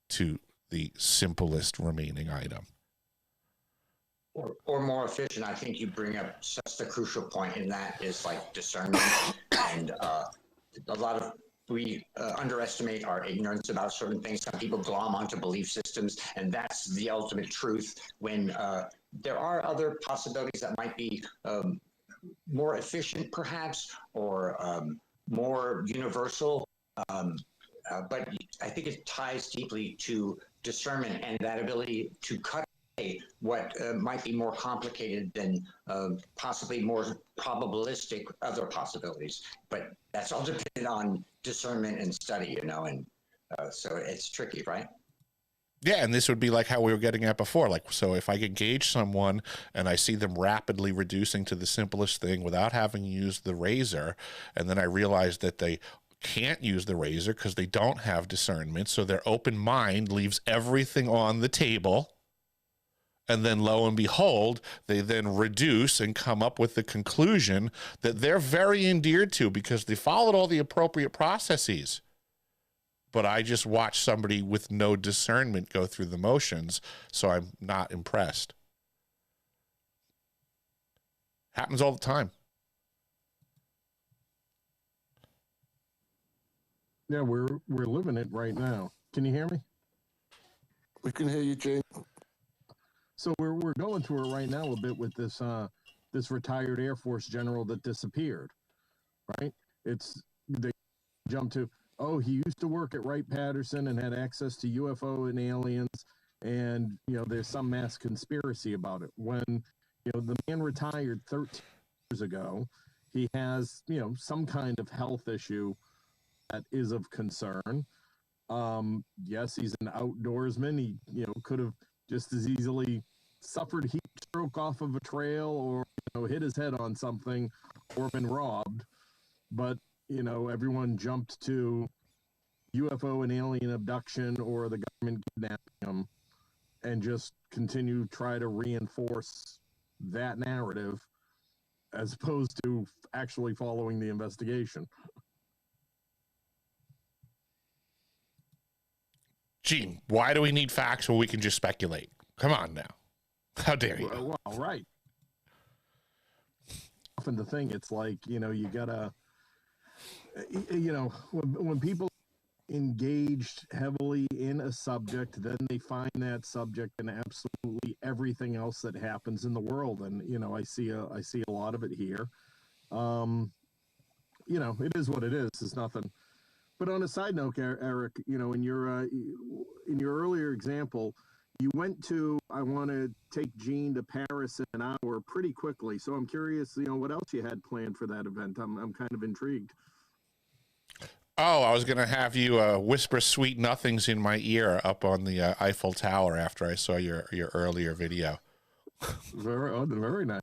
to the simplest remaining item. Or more efficient. I think you bring up such the crucial point in that is like discernment. And a lot of we underestimate our ignorance about certain things. Some people glom onto belief systems, and that's the ultimate truth when there are other possibilities that might be more efficient perhaps, or more universal. But I think it ties deeply to discernment and that ability to cut away what might be more complicated than possibly more probabilistic other possibilities. But that's all dependent on discernment and study, you know, and so it's tricky, right? Yeah, and this would be like how we were getting at before. Like, so if I engage someone and I see them rapidly reducing to the simplest thing without having used the razor, and then I realize that they can't use the razor because they don't have discernment, so their open mind leaves everything on the table, and then lo and behold, they then reduce and come up with the conclusion that they're very endeared to because they followed all the appropriate processes. But I just watched somebody with no discernment go through the motions, so I'm not impressed. Happens all the time. Yeah, we're living it right now. Can you hear me? We can hear you, Gene. So we're going through it right now a bit with this this retired Air Force general that disappeared, right? They jump to, oh, he used to work at Wright-Patterson and had access to UFO and aliens, and there's some mass conspiracy about it. When the man retired 13 years ago, he has some kind of health issue that is of concern. Yes, he's an outdoorsman. He could have just as easily suffered heat stroke off of a trail, or hit his head on something, or been robbed. But everyone jumped to UFO and alien abduction or the government kidnapping him, and just continue to try to reinforce that narrative as opposed to actually following the investigation. Gene, why do we need facts when we can just speculate? Come on now. How dare you? Well, right. Often the thing, it's like, you gotta, when people engaged heavily in a subject, then they find that subject in absolutely everything else that happens in the world. And, I see a lot of it here. It is what it is. It's nothing. But on a side note, Eric, in your earlier example, you went to, I want to take Gene to Paris in an hour pretty quickly. So I'm curious, what else you had planned for that event. I'm kind of intrigued. Oh, I was going to have you whisper sweet nothings in my ear up on the Eiffel Tower after I saw your earlier video. Very nice.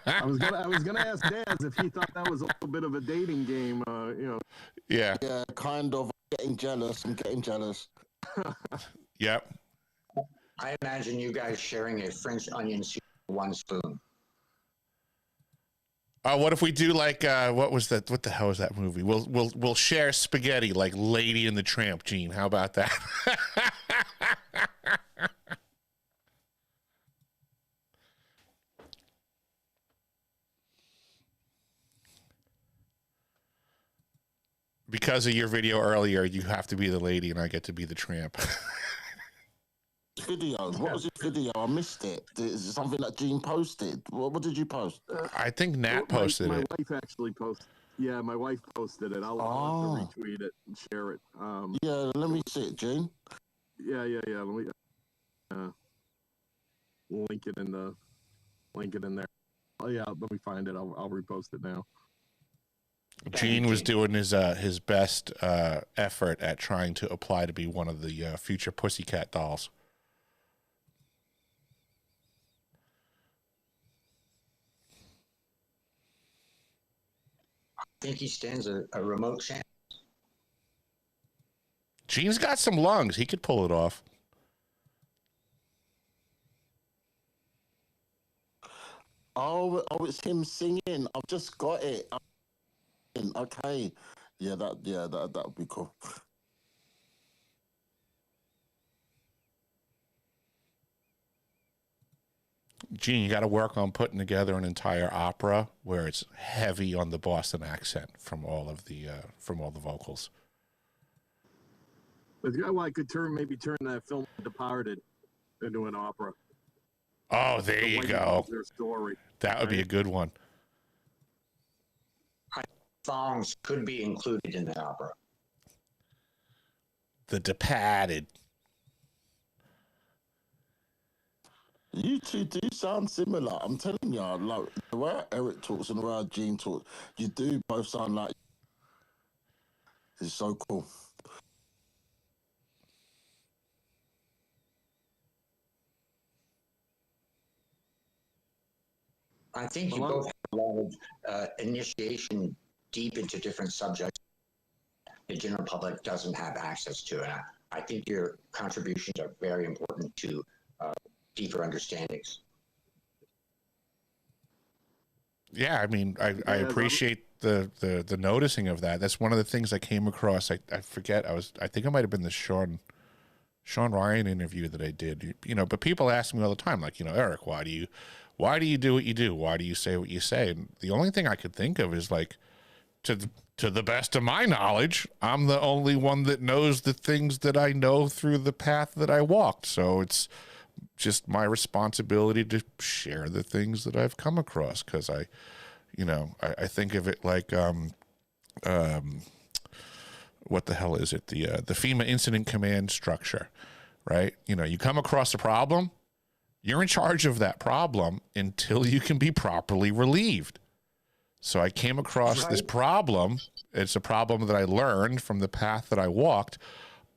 I was gonna ask Daz if he thought that was a little bit of a dating game. Yeah. Yeah, kind of getting jealous. I'm getting jealous. Yep. I imagine you guys sharing a French onion soup with one spoon. What if we do like what was that? What the hell was that movie? We'll share spaghetti like Lady and the Tramp, Gene. How about that? Because of your video earlier, you have to be the lady and I get to be the tramp. Video. What was this video? I missed it. Is it something that Gene posted? What did you post? I think Nat posted my it. My wife actually posted. Yeah, my wife posted it. I'll have to retweet it and share it. Yeah, let me see it, Gene. Yeah. Let me link it in there. Oh yeah, let me find it. I'll repost it now. Gene was doing his best effort at trying to apply to be one of the future Pussycat dolls. I think he stands a remote chance. Gene's got some lungs. He could pull it off. Oh, it's him singing. I've just got it. Okay. Yeah, that would be cool. Gene, you got to work on putting together an entire opera where it's heavy on the Boston accent from all the vocals. Well, I could turn that film Departed into an opera. Oh, there you go. Story. That would be a good one. Songs could be included in the opera. The Departed. You two do sound similar. I'm telling you, like the way Eric talks and the way Gene talks, you do both sound like. It's so cool. I think you Well, both have a lot of initiation deep into different subjects the general public doesn't have access to. And I think your contributions are very important to deeper understandings. Yeah, I mean, I Yeah, appreciate the noticing of that. That's one of the things I came across. I forget. I think it might have been the Sean Ryan interview that I did. You know, but people ask me all the time, like, you know, Eric, why do you do what you do? Why do you say what you say? And the only thing I could think of is, like, to the best of my knowledge, I'm the only one that knows the things that I know through the path that I walked. So it's just my responsibility to share the things that I've come across, because I think of it like what the hell is it? The FEMA incident command structure, right? You know, you come across a problem, you're in charge of that problem until you can be properly relieved. So I came across this problem. It's a problem that I learned from the path that I walked.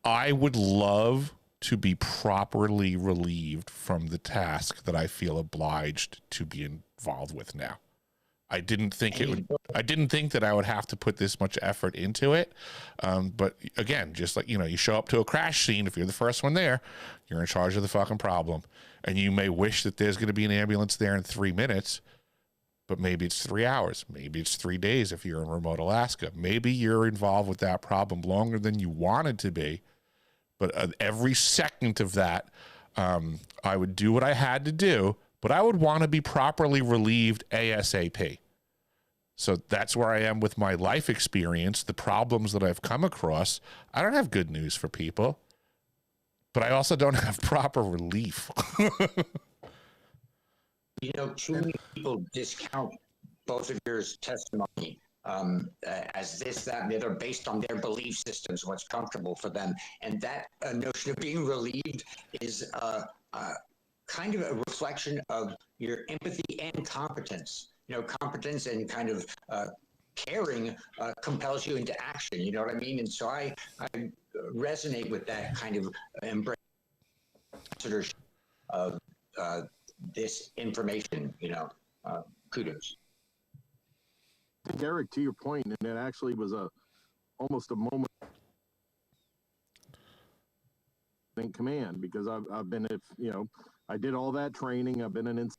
I would love to be properly relieved from the task that I feel obliged to be involved with now. I didn't think that I would have to put this much effort into it. But again, just like, you know, you show up to a crash scene, if you're the first one there, you're in charge of the fucking problem. And you may wish that there's going to be an ambulance there in 3 minutes, but maybe it's 3 hours. Maybe it's 3 days if you're in remote Alaska. Maybe you're involved with that problem longer than you wanted to be. But every second of that, I would do what I had to do, but I would want to be properly relieved ASAP. So that's where I am with my life experience, the problems that I've come across. I don't have good news for people, but I also don't have proper relief. You know, too many people discount both of your testimony as this, that, and the other, based on their belief systems, what's comfortable for them. And that notion of being relieved is kind of a reflection of your empathy and competence. You know, competence and kind of caring compels you into action. You know what I mean? And so I resonate with that kind of embrace of this information. You know, kudos. I think, Eric, to your point, and it actually was almost a moment in command, because I've been, if you know, I did all that training. I've been an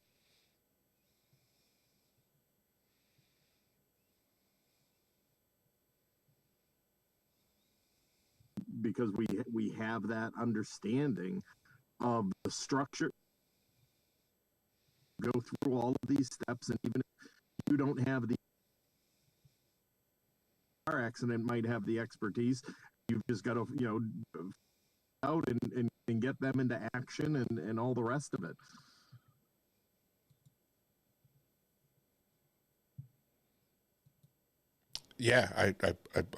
because we have that understanding of the structure, go through all of these steps, and even if you don't have the car accident, might have the expertise, you've just got to, you know, out and get them into action and all the rest of it. Yeah, I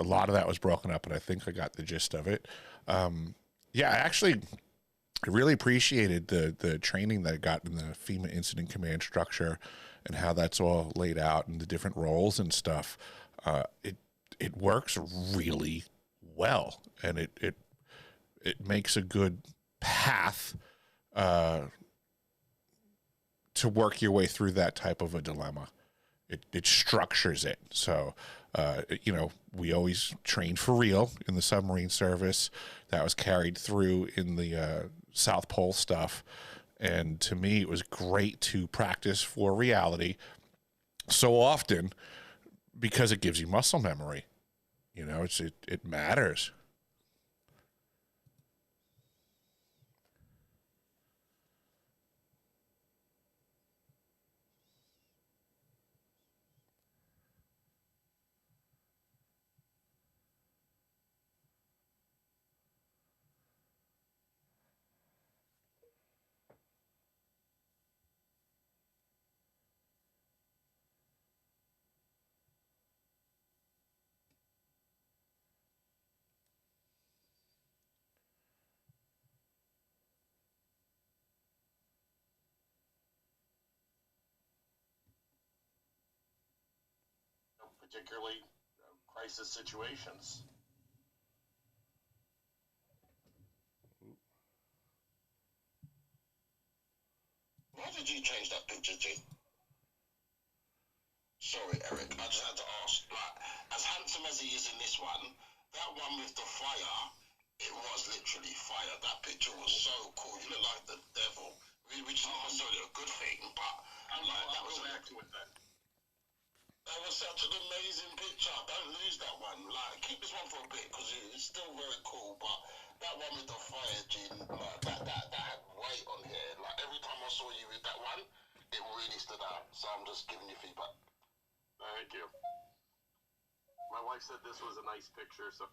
a lot of that was broken up, and I think I got the gist of it. Yeah, I really appreciated the training that I got in the FEMA Incident Command structure and how that's all laid out and the different roles and stuff. It works really well, and it makes a good path to work your way through that type of a dilemma. It structures it. So, you know, we always trained for real in the submarine service. That was carried through in the South Pole stuff. And to me, it was great to practice for reality so often, because it gives you muscle memory. You know, it matters. Particularly crisis situations. Why did you change that picture, G? Sorry, Eric. I just had to ask. Like, as handsome as he is in this one, that one with the fire, it was literally fire. That picture was so cool. You look like the devil, which is not necessarily a good thing, but like, that was back to it then. That was such an amazing picture. Don't lose that one. Like, keep this one for a bit because it's still very cool. But that one with the fire, Gene, like, that had weight on here. Like, every time I saw you with that one, it really stood out. So I'm just giving you feedback. Thank you. My wife said this was a nice picture, so.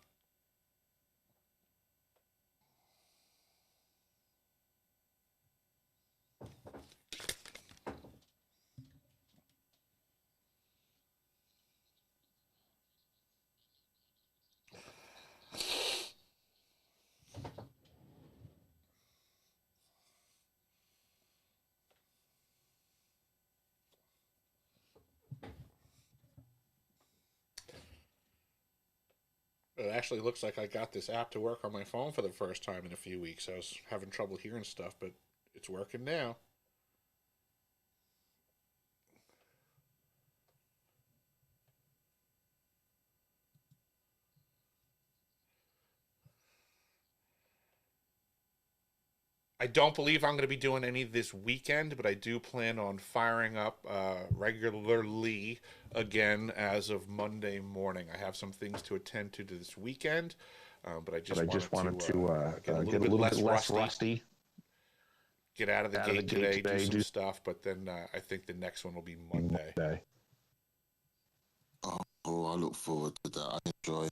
It actually looks like I got this app to work on my phone for the first time in a few weeks. I was having trouble hearing stuff, but it's working now. I don't believe I'm going to be doing any this weekend, but I do plan on firing up regularly again as of Monday morning. I have some things to attend to this weekend, but I just wanted to get a little bit less rusty. Get out of the gate today, do some stuff, but then I think the next one will be Monday. Oh, I look forward to that. I enjoy.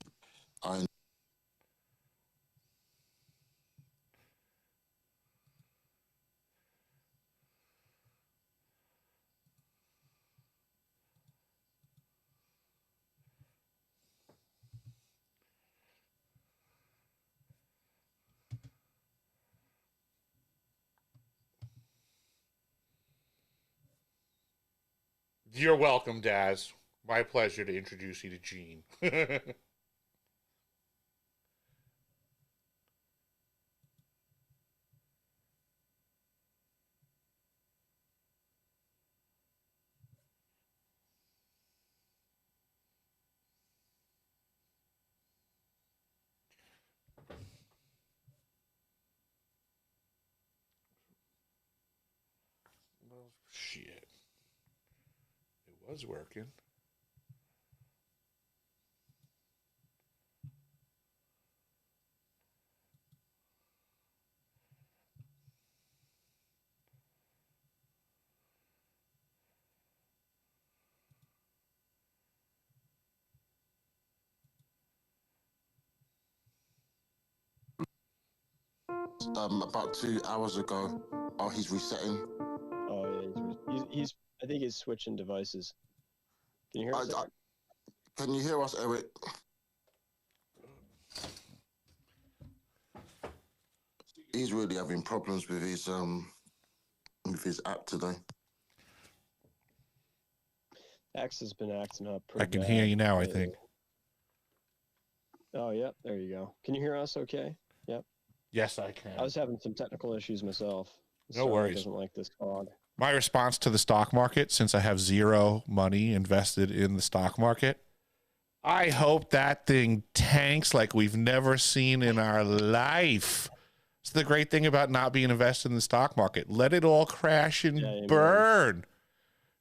You're welcome, Daz. My pleasure to introduce you to Gene. Well, shit. It was working. About 2 hours ago. Oh, he's resetting. Oh yeah, he's I think he's switching devices. Can you hear us? Can you hear us, Eric? He's really having problems with his app today. X has been acting up pretty I can bad hear you now, lately. I think. Oh, yep. There you go. Can you hear us okay? Yep. Yes, I can. I was having some technical issues myself. No worries. Doesn't like this fog. My response to the stock market, since I have zero money invested in the stock market, I hope that thing tanks like we've never seen in our life. It's the great thing about not being invested in the stock market. Let it all crash and burn.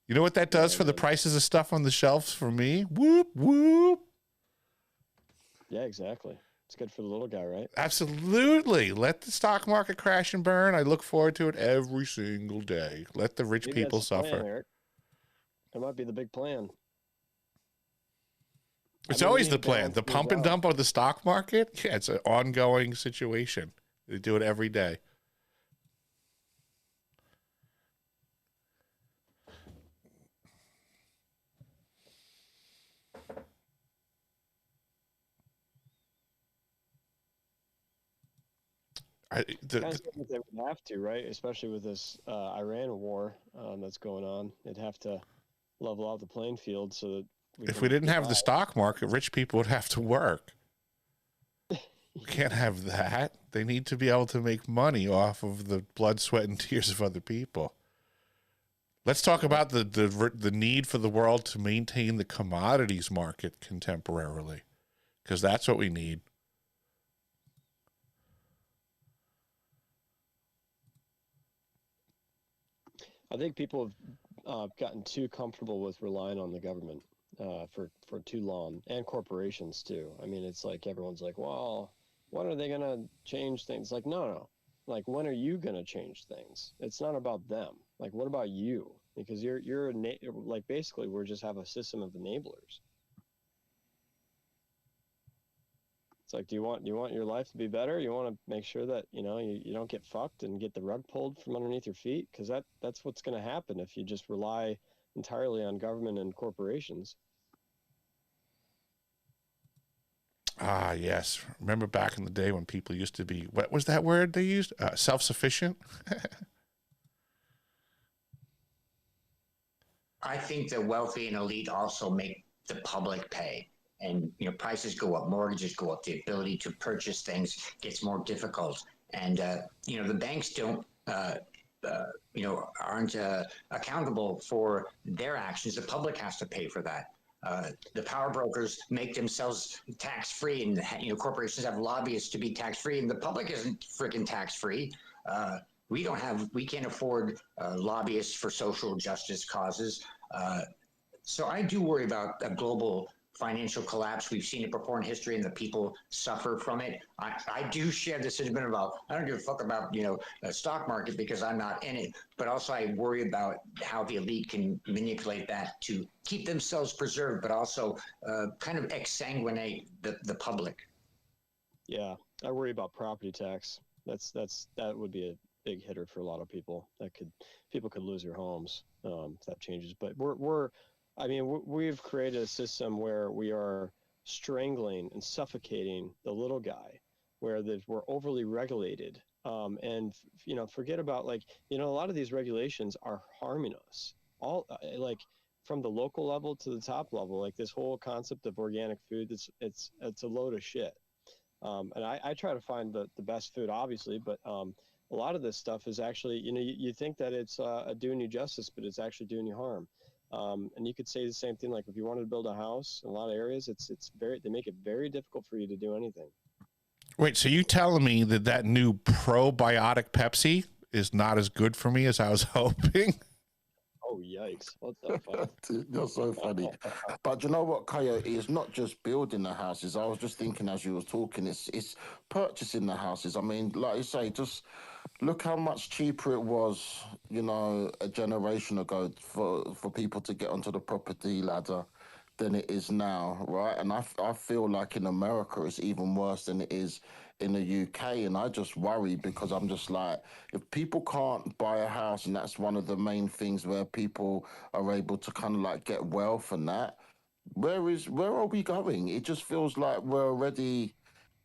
You know what that does for the prices of stuff on the shelves for me? Whoop, whoop. Yeah, exactly. It's good for the little guy, right? Absolutely. Let the stock market crash and burn. I look forward to it every single day. Let the rich people suffer. Plan, Eric. That might be the big plan. It's always the plan. The pump and dump of the stock market, yeah, it's an ongoing situation. They do it every day. They would have to, right? Especially with this Iran war that's going on. They'd have to level out the playing field so that if we didn't have the stock market, rich people would have to work. We can't have that. They need to be able to make money off of the blood, sweat, and tears of other people. Let's talk about the need for the world to maintain the commodities market contemporarily, because that's what we need. I think people have gotten too comfortable with relying on the government for too long, and corporations too. I mean, it's like everyone's like, well, when are they going to change things? Like, no. Like, when are you going to change things? It's not about them. Like, what about you? Because you're like, basically, we just have a system of enablers. It's like, do you want your life to be better? You want to make sure that, you know, you don't get fucked and get the rug pulled from underneath your feet? Because that's what's going to happen if you just rely entirely on government and corporations. Ah, yes. Remember back in the day when people used to be, what was that word they used? Self-sufficient? I think the wealthy and elite also make the public pay. And, you know, prices go up, mortgages go up, the ability to purchase things gets more difficult. And, you know, the banks don't, you know, aren't accountable for their actions. The public has to pay for that. The power brokers make themselves tax-free, and, you know, corporations have lobbyists to be tax-free, and the public isn't freaking tax-free. We can't afford lobbyists for social justice causes. So I do worry about a global financial collapse. We've seen it before in history, and the people suffer from it. I do share the sentiment about, I don't give a fuck about, you know, the stock market because I'm not in it, but also I worry about how the elite can manipulate that to keep themselves preserved, but also kind of exsanguinate the public. Yeah, I worry about property tax. That would be a big hitter for a lot of people. People could lose their homes if that changes. But we've created a system where we are strangling and suffocating the little guy, where we're overly regulated. And, you know, forget about, like, you know, a lot of these regulations are harming us all, like from the local level to the top level. Like this whole concept of organic food, it's a load of shit. And I try to find the best food, obviously, but a lot of this stuff is actually, you know, you think that it's doing you justice, but it's actually doing you harm. And you could say the same thing, like if you wanted to build a house in a lot of areas, they make it very difficult for you to do anything. Wait, so you telling me that new probiotic Pepsi is not as good for me as I was hoping? Oh, yikes. What's that fun? You're so funny. But you know what, Coyote, it's not just building the houses. I was just thinking as you were talking, it's purchasing the houses. I mean, like you say, just look how much cheaper it was, you know, a generation ago for people to get onto the property ladder than it is now, right? And I feel like in America it's even worse than it is in the UK, and I just worry because I'm just like, if people can't buy a house, and that's one of the main things where people are able to kind of like get wealth and that, where are we going? It just feels like we're already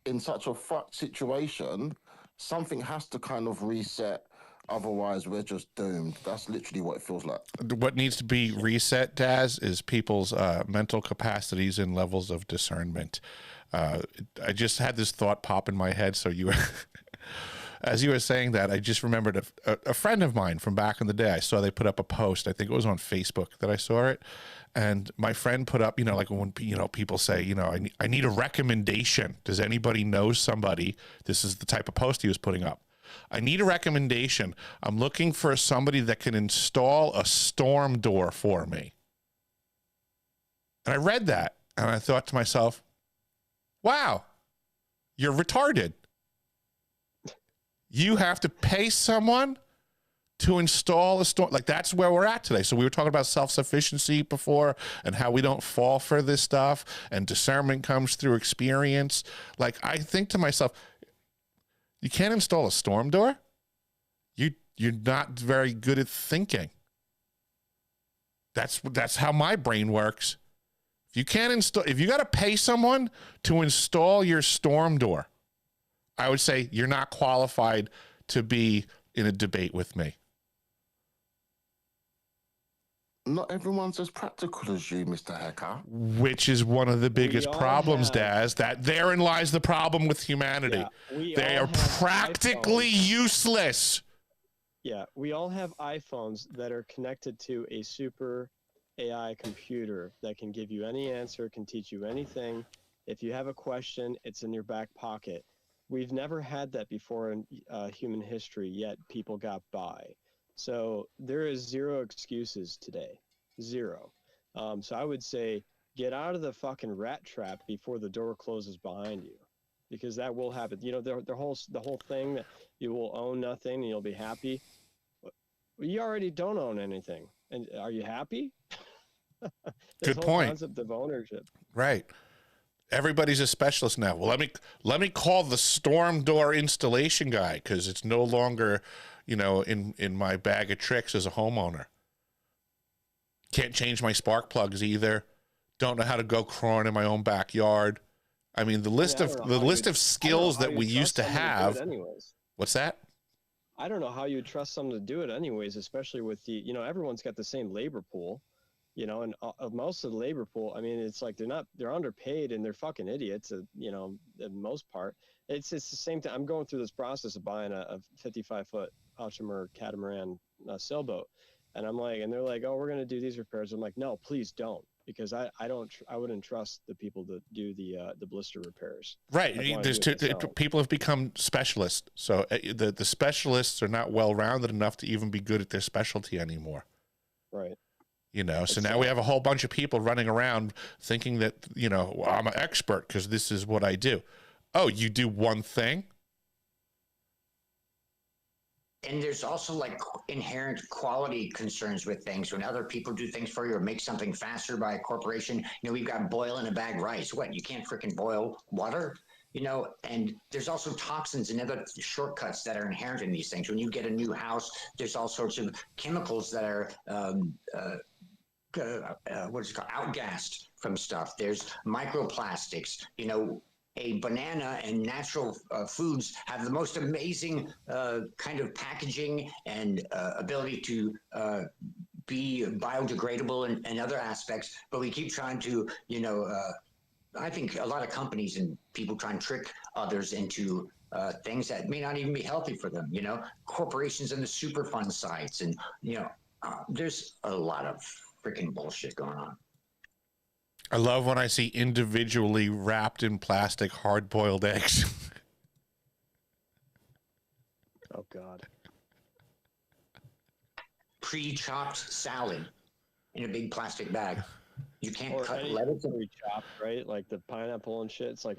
in such a fucked situation. Something has to kind of reset. Otherwise, we're just doomed. That's literally what it feels like. What needs to be reset, Daz, is people's mental capacities and levels of discernment. I just had this thought pop in my head. So as you were saying that, I just remembered a friend of mine from back in the day. I saw they put up a post. I think it was on Facebook that I saw it. And my friend put up, you know, like when, you know, people say, you know, I need a recommendation. Does anybody know somebody? This is the type of post he was putting up. I need a recommendation. I'm looking for somebody that can install a storm door for me. And I read that and I thought to myself, wow, you're retarded. You have to pay someone to install a storm. Like, that's where we're at today. So we were talking about self-sufficiency before and how we don't fall for this stuff, and discernment comes through experience. Like, I think to myself, you can't install a storm door? You're not very good at thinking. That's how my brain works. If you can't install, if you got to pay someone to install your storm door, I would say you're not qualified to be in a debate with me. Not everyone's as practical as you, Mr. Hacker. Which is one of the biggest problems, Daz. That therein lies the problem with humanity. Yeah, they are practically useless. Yeah, we all have iPhones that are connected to a super AI computer that can give you any answer, can teach you anything. If you have a question, it's in your back pocket. We've never had that before in human history, yet people got by. So there is zero excuses today, zero. So I would say get out of the fucking rat trap before the door closes behind you, because that will happen. You know, the whole thing that you will own nothing and you'll be happy. You already don't own anything, and are you happy? This Good whole point. concept of ownership. Right. Everybody's a specialist now. Well, let me call the storm door installation guy, because it's no longer, you know, in my bag of tricks as a homeowner. Can't change my spark plugs either. Don't know how to go crawling in my own backyard. I mean, the list of skills that we used to have. Anyways. What's that? I don't know how you trust someone to do it anyways, especially with the, you know, everyone's got the same labor pool, you know, and of most of the labor pool, I mean, it's like they're underpaid and they're fucking idiots, you know, the most part. It's the same thing. I'm going through this process of buying a 55-foot Ultramar catamaran sailboat. And I'm like, and they're like, oh, we're going to do these repairs. I'm like, no, please don't. Because I wouldn't trust the people that do the blister repairs. Right. People have become specialists. So the specialists are not well-rounded enough to even be good at their specialty anymore. Right. You know, so now we have a whole bunch of people running around thinking that, you know, well, I'm an expert because this is what I do. Oh, you do one thing? And there's also like inherent quality concerns with things. When other people do things for you or make something faster by a corporation, you know, we've got boil in a bag rice. What, you can't freaking boil water? You know, and there's also toxins and other shortcuts that are inherent in these things. When you get a new house, there's all sorts of chemicals that are what is it called, outgassed from stuff. There's microplastics, you know. A banana and natural foods have the most amazing kind of packaging and ability to be biodegradable and other aspects, but we keep trying to, you know, I think a lot of companies and people try and trick others into things that may not even be healthy for them, you know, corporations and the Superfund sites. And, you know, there's a lot of freaking bullshit going on. I love when I see individually wrapped in plastic hard-boiled eggs. Oh, God. Pre-chopped salad in a big plastic bag. You can't cut lettuce pre-chopped, right? Like the pineapple and shit. It's like,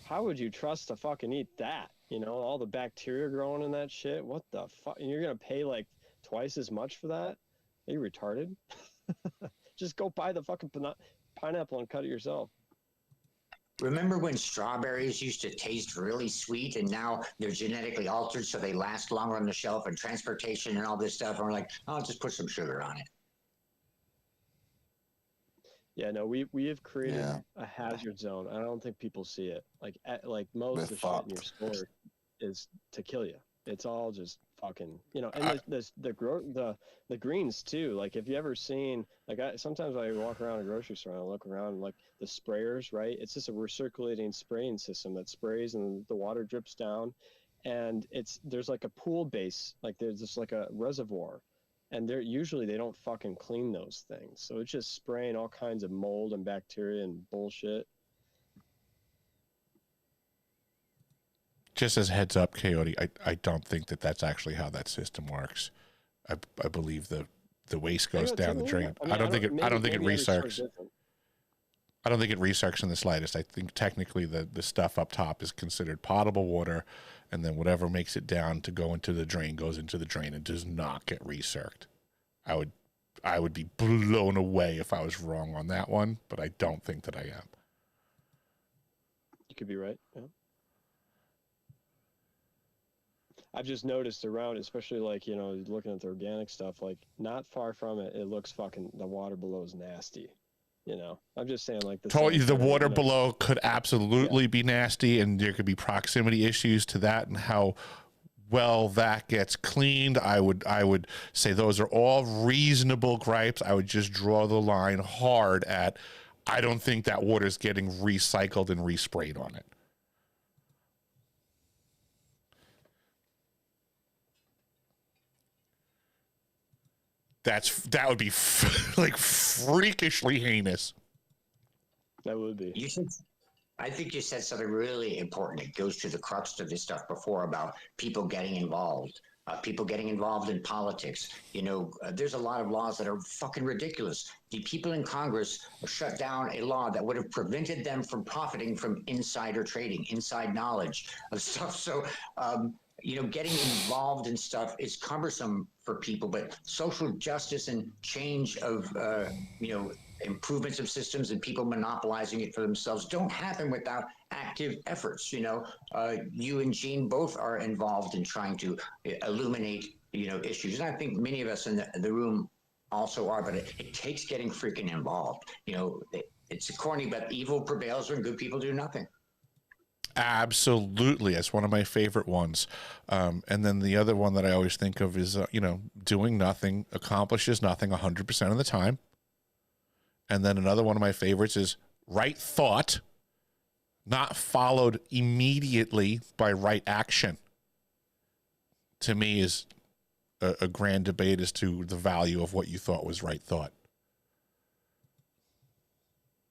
how would you trust to fucking eat that? You know, all the bacteria growing in that shit. What the fuck? And you're going to pay like twice as much for that? Are you retarded? Just go buy the fucking pineapple and cut it yourself. Remember when strawberries used to taste really sweet and now they're genetically altered so they last longer on the shelf, and transportation and all this stuff? And we're like, oh, I'll just put some sugar on it. Yeah, no, we have created a hazard zone. I don't think people see it. Like most of the shit in your store is to kill you. It's all just fucking, you know, and the greens too. Like, if you ever seen, like, sometimes I walk around a grocery store and I look around and like the sprayers, right? It's just a recirculating spraying system that sprays and the water drips down, and there's like a pool base, like there's just like a reservoir, and they don't fucking clean those things, so it's just spraying all kinds of mold and bacteria and bullshit. Just as a heads up, Coyote, I don't think that's actually how that system works. I believe the waste goes down the drain. I don't think it recircs. I don't think it recircs in the slightest. I think technically the stuff up top is considered potable water, and then whatever makes it down to go into the drain goes into the drain and does not get recirced. I would be blown away if I was wrong on that one, but I don't think that I am. You could be right. Yeah. I've just noticed around, especially like, you know, looking at the organic stuff, like not far from it, it looks fucking, the water below is nasty. You know, I'm just saying, like, the water below could absolutely be nasty, and there could be proximity issues to that, and how well that gets cleaned. I would say those are all reasonable gripes. I would just draw the line hard at, I don't think that water is getting recycled and resprayed on it. that would be like freakishly heinous. That would be. I think you said something really important. It goes to the crux of this stuff before about people getting involved in politics. There's a lot of laws that are fucking ridiculous. The people in Congress shut down a law that would have prevented them from profiting from insider trading, inside knowledge of stuff. So, getting involved in stuff is cumbersome for people, but social justice and change of, improvements of systems and people monopolizing it for themselves don't happen without active efforts. You and Gene both are involved in trying to illuminate, issues. And I think many of us in the room also are, but it takes getting freaking involved. It's corny, but evil prevails when good people do nothing. Absolutely. That's one of my favorite ones. And then the other one that I always think of is, doing nothing accomplishes nothing 100% of the time. And then another one of my favorites is right thought, not followed immediately by right action. To me is a grand debate as to the value of what you thought was right thought.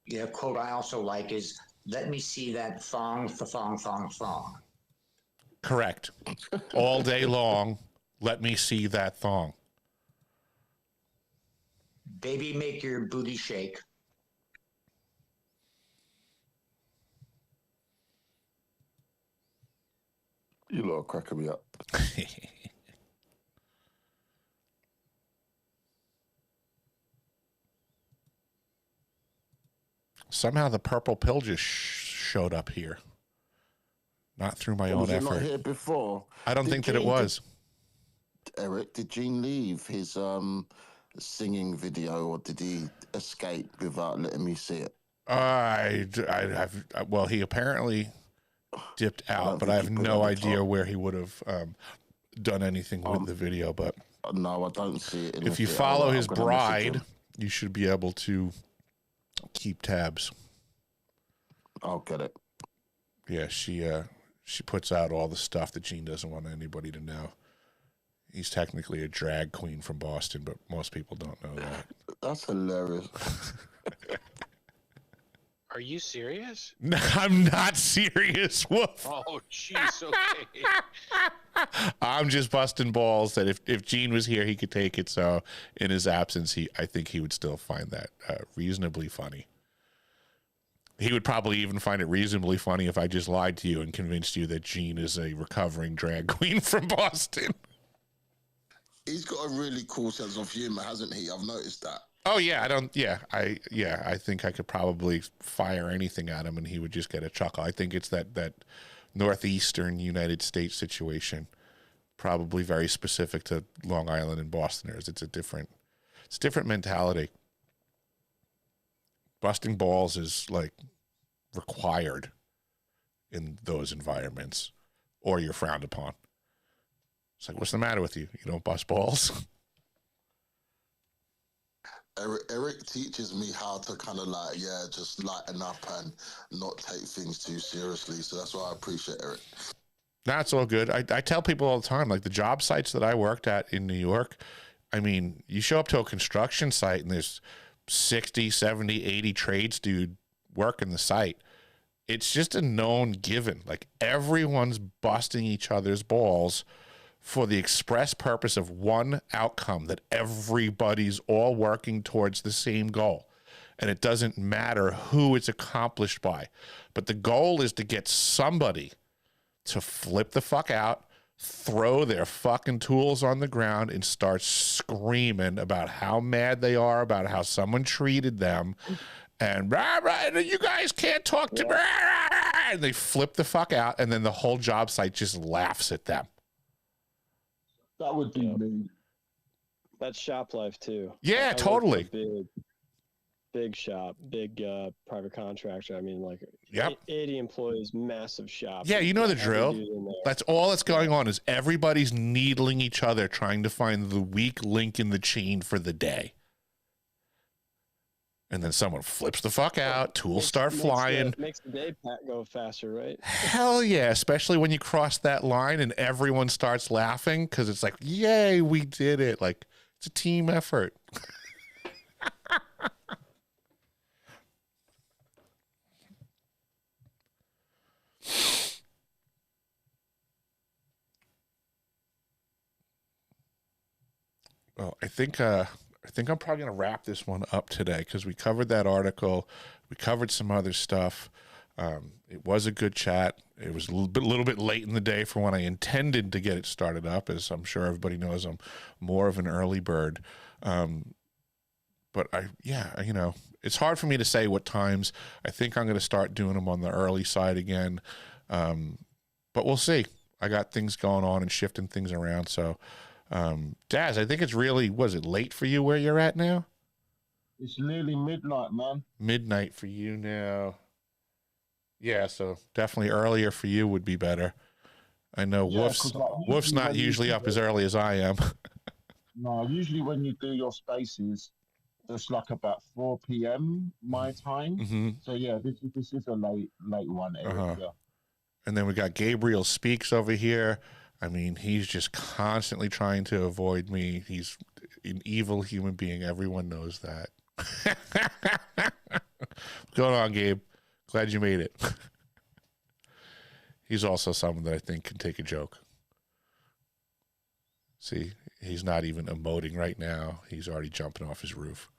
Yeah, quote I also like is, let me see that thong, thong, thong, thong. Correct. All day long, let me see that thong. Baby, make your booty shake. You lot are cracking me up. Somehow the purple pill just showed up here. Not through my own Was it effort. not here before? I don't think that it was. Eric, did Gene leave his singing video, or did he escape without letting me see it? Well, he apparently dipped out, but I have no idea where he would have done anything with the video. But no, I don't see it. If you follow his bride, you should be able to keep tabs. I'll get it. Yeah, she puts out all the stuff that Gene doesn't want anybody to know. He's technically a drag queen from Boston, but most people don't know that. That's hilarious. Are you serious? No, I'm not serious. Woof. Oh, jeez. Okay. I'm just busting balls that if Gene was here, he could take it. So in his absence, I think he would still find that reasonably funny. He would probably even find it reasonably funny if I just lied to you and convinced you that Gene is a recovering drag queen from Boston. He's got a really cool sense of humor, hasn't he? I've noticed that. Oh yeah, I think I could probably fire anything at him and he would just get a chuckle. I think it's that northeastern United States situation, probably very specific to Long Island and Bostoners. It's a different mentality. Busting balls is like required in those environments, or you're frowned upon. It's like, what's the matter with you? You don't bust balls? Eric teaches me how to kind of just lighten up and not take things too seriously. So that's why I appreciate Eric. That's all good. I tell people all the time, like the job sites that I worked at in New York, I mean, you show up to a construction site and there's 60, 70, 80 trades dude working the site. It's just a known given. Like everyone's busting each other's balls for the express purpose of one outcome, that everybody's all working towards the same goal. And it doesn't matter who it's accomplished by. But the goal is to get somebody to flip the fuck out, throw their fucking tools on the ground, and start screaming about how mad they are about how someone treated them. And you guys can't talk to me. And they flip the fuck out, and then the whole job site just laughs at them. That would be me. That's shop life too. Yeah, I totally. Big shop, big private contractor. I mean, like 80 employees, massive shop. Yeah, you know the drill. That's all that's going on is everybody's needling each other, trying to find the weak link in the chain for the day. And then someone flips the fuck out, tools start flying. Makes the day go faster, right? Hell yeah, especially when you cross that line and everyone starts laughing because it's like, yay, we did it. Like, It's a team effort. Well, I think I'm probably gonna wrap this one up today because we covered that article, we covered some other stuff. It was a good chat. It was a little bit late in the day for when I intended to get it started up, as I'm sure everybody knows I'm more of an early bird. But it's hard for me to say what times. I think I'm going to start doing them on the early side again. But we'll see. I got things going on and shifting things around. So, Daz, I think it's really, was it late for you where you're at now? It's nearly midnight, man. Midnight for you now. Yeah, so definitely earlier for you would be better. I know Wolf's not usually up as early as I am. No, usually when you do your spaces, it's like about 4 p.m. my time. Mm-hmm. So yeah, this is a late one. Uh-huh. Yeah. And then we got Gabriel Speaks over here. I mean, he's just constantly trying to avoid me. He's an evil human being. Everyone knows that. What's going on, Gabe? Glad you made it. He's also someone that I think can take a joke. See, he's not even emoting right now. He's already jumping off his roof.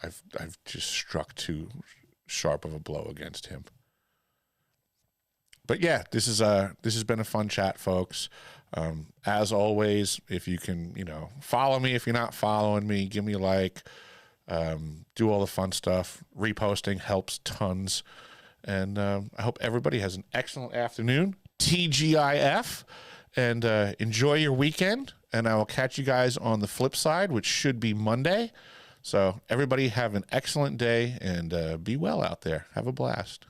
I've just struck too sharp of a blow against him. But yeah, this has been a fun chat, folks. As always, if you can, follow me. If you're not following me, give me a like. Do all the fun stuff. Reposting helps tons. And I hope everybody has an excellent afternoon. TGIF. And enjoy your weekend. And I will catch you guys on the flip side, which should be Monday. So everybody have an excellent day and be well out there. Have a blast.